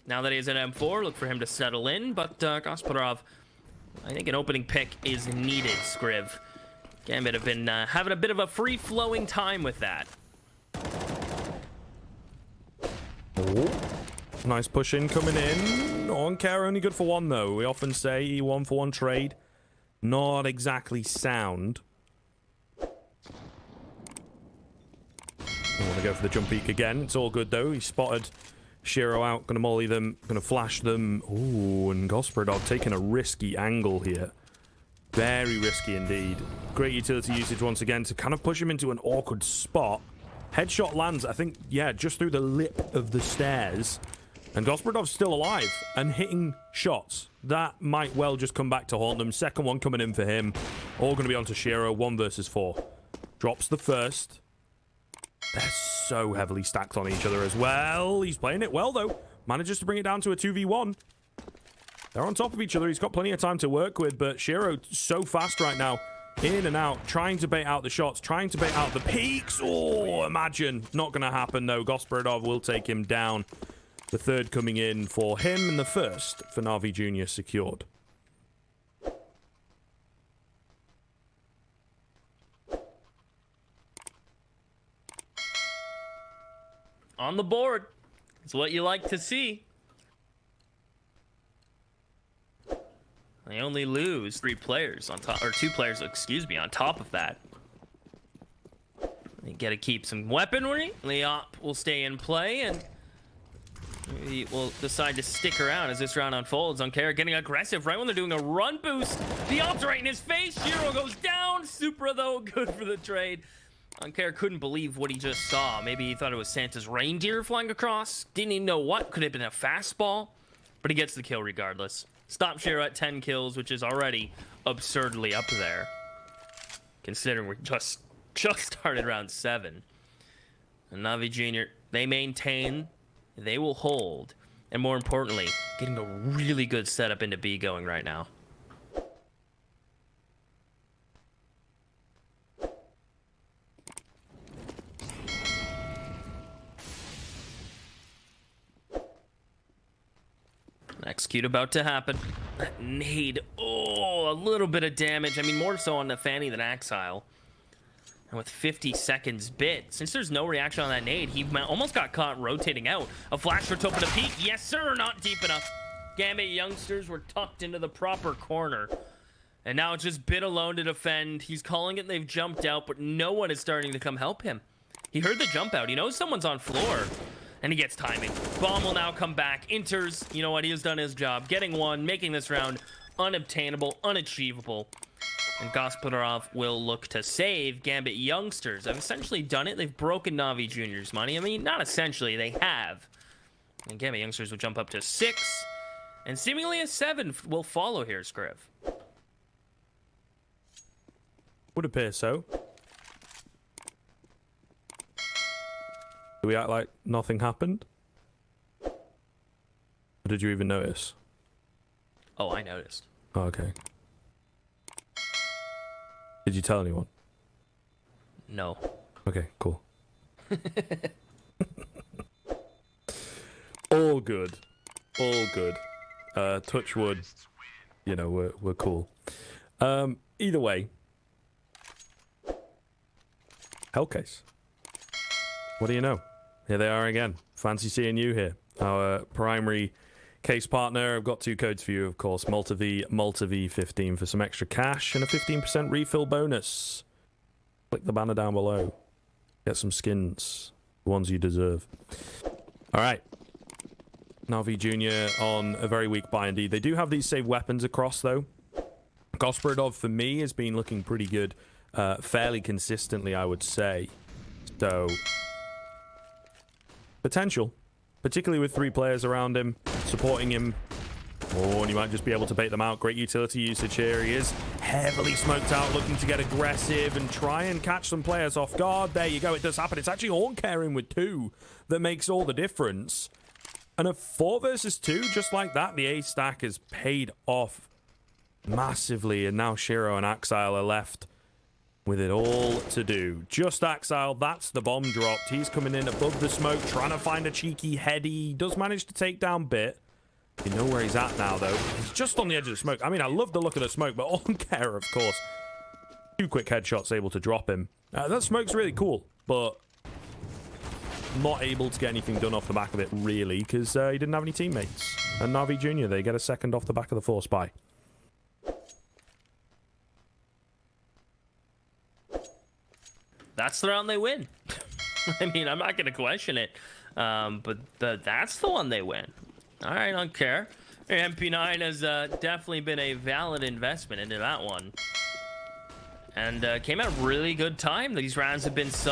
Now that he's at M4, look for him to settle in. But Gospodarov, I think an opening pick is needed, Scriv. Gambit have been having a bit of a free-flowing time with that. Oh, nice push in coming in. Onkare only good for 1, though. We often say 1-for-1 trade. Not exactly sound. I want to go for the jump peek again. It's all good, though. He spotted Shiro out. Going to molly them. Going to flash them. Ooh, and Gospodarov taking a risky angle here. Very risky indeed. Great utility usage once again to kind of push him into an awkward spot. Headshot lands, I think, yeah, just through the lip of the stairs. And Gospodarov's still alive and hitting shots. That might well just come back to haunt them. Second one coming in for him. All going to be onto Shiro. 1 versus 4. Drops the first. They're so heavily stacked on each other as well. He's playing it well, though. Manages to bring it down to a 2v1. They're on top of each other. He's got plenty of time to work with, but Shiro so fast right now. In and out, trying to bait out the shots, trying to bait out the peaks. Oh, imagine. Not going to happen, though. Gospodarov will take him down. The third coming in for him, and the first for Navi Jr. secured. On the board. It's what you like to see. They only lose 3 players on top, or 2 players, excuse me, on top of that. They get to keep some weaponry. The op will stay in play, and maybe will decide to stick around as this round unfolds. Onkare getting aggressive right when they're doing a run boost. The op's right in his face. Shiro goes down. Supra, though, good for the trade. Onkare couldn't believe what he just saw. Maybe he thought it was Santa's reindeer flying across. Didn't even know what. Could have been a fastball. But he gets the kill regardless. Stop Shiro at 10 kills, which is already absurdly up there. Considering we're just started round 7. And Navi Jr., they maintain, they will hold. And more importantly, getting a really good setup into B going right now. Execute about to happen. That nade. Oh, a little bit of damage. I mean, more so on the Fanny than Axile. And with 50 seconds bit, since there's no reaction on that nade, he almost got caught rotating out. A flash for Topa to peek. Yes, sir. Not deep enough. Gambit Youngsters were tucked into the proper corner. And now it's just Bit alone to defend. He's calling it they've jumped out, but no one is starting to come help him. He heard the jump out. He knows someone's on floor. And he gets timing. Bomb will now come back. Enters. You know what? He has done his job. Getting one. Making this round unobtainable. Unachievable. And Gospodarov will look to save Gambit Youngsters. Have essentially done it. They've broken Na'Vi Jr.'s money. I mean, not essentially. They have. And Gambit Youngsters will jump up to 6. And seemingly a 7 will follow here, Scriv. Would appear so. Do we act like nothing happened? Or did you even notice? Oh, I noticed. Oh, okay. Did you tell anyone? No. Okay, cool. All good. All good. Touch wood. You know, we're cool. Either way. Hellcase. What do you know? Here they are again. Fancy seeing you here. Our primary case partner. I've got 2 codes for you, of course. Malta V 15 for some extra cash and a 15% refill bonus. Click the banner down below. Get some skins. The ones you deserve. Alright. Na'Vi Jr. on a very weak buy indeed. They do have these saved weapons across, though. Gospodarov, for me, has been looking pretty good. Fairly consistently, I would say. So, potential. Particularly with 3 players around him, supporting him. Oh, and you might just be able to bait them out. Great utility usage here. He is heavily smoked out, looking to get aggressive and try and catch some players off guard. There you go. It does happen. It's actually Horn carrying with 2 that makes all the difference. And a 4 versus 2, just like that, the A stack has paid off massively. And now Shiro and Axile are left with it all to do. Just Axile, that's the bomb dropped. He's coming in above the smoke, trying to find a cheeky heady. He does manage to take down Bit. You know where he's at now, though. He's just on the edge of the smoke. I mean, I love the look of the smoke, but on care, of course. 2 quick headshots able to drop him. That smoke's really cool, but not able to get anything done off the back of it, really, because he didn't have any teammates. And Na'Vi Jr., they get a second off the back of the force buy. That's the round they win. I mean, I'm not going to question it. But that's the one they win. All right, I don't care. MP9 has definitely been a valid investment into that one. And came at a really good time. These rounds have been so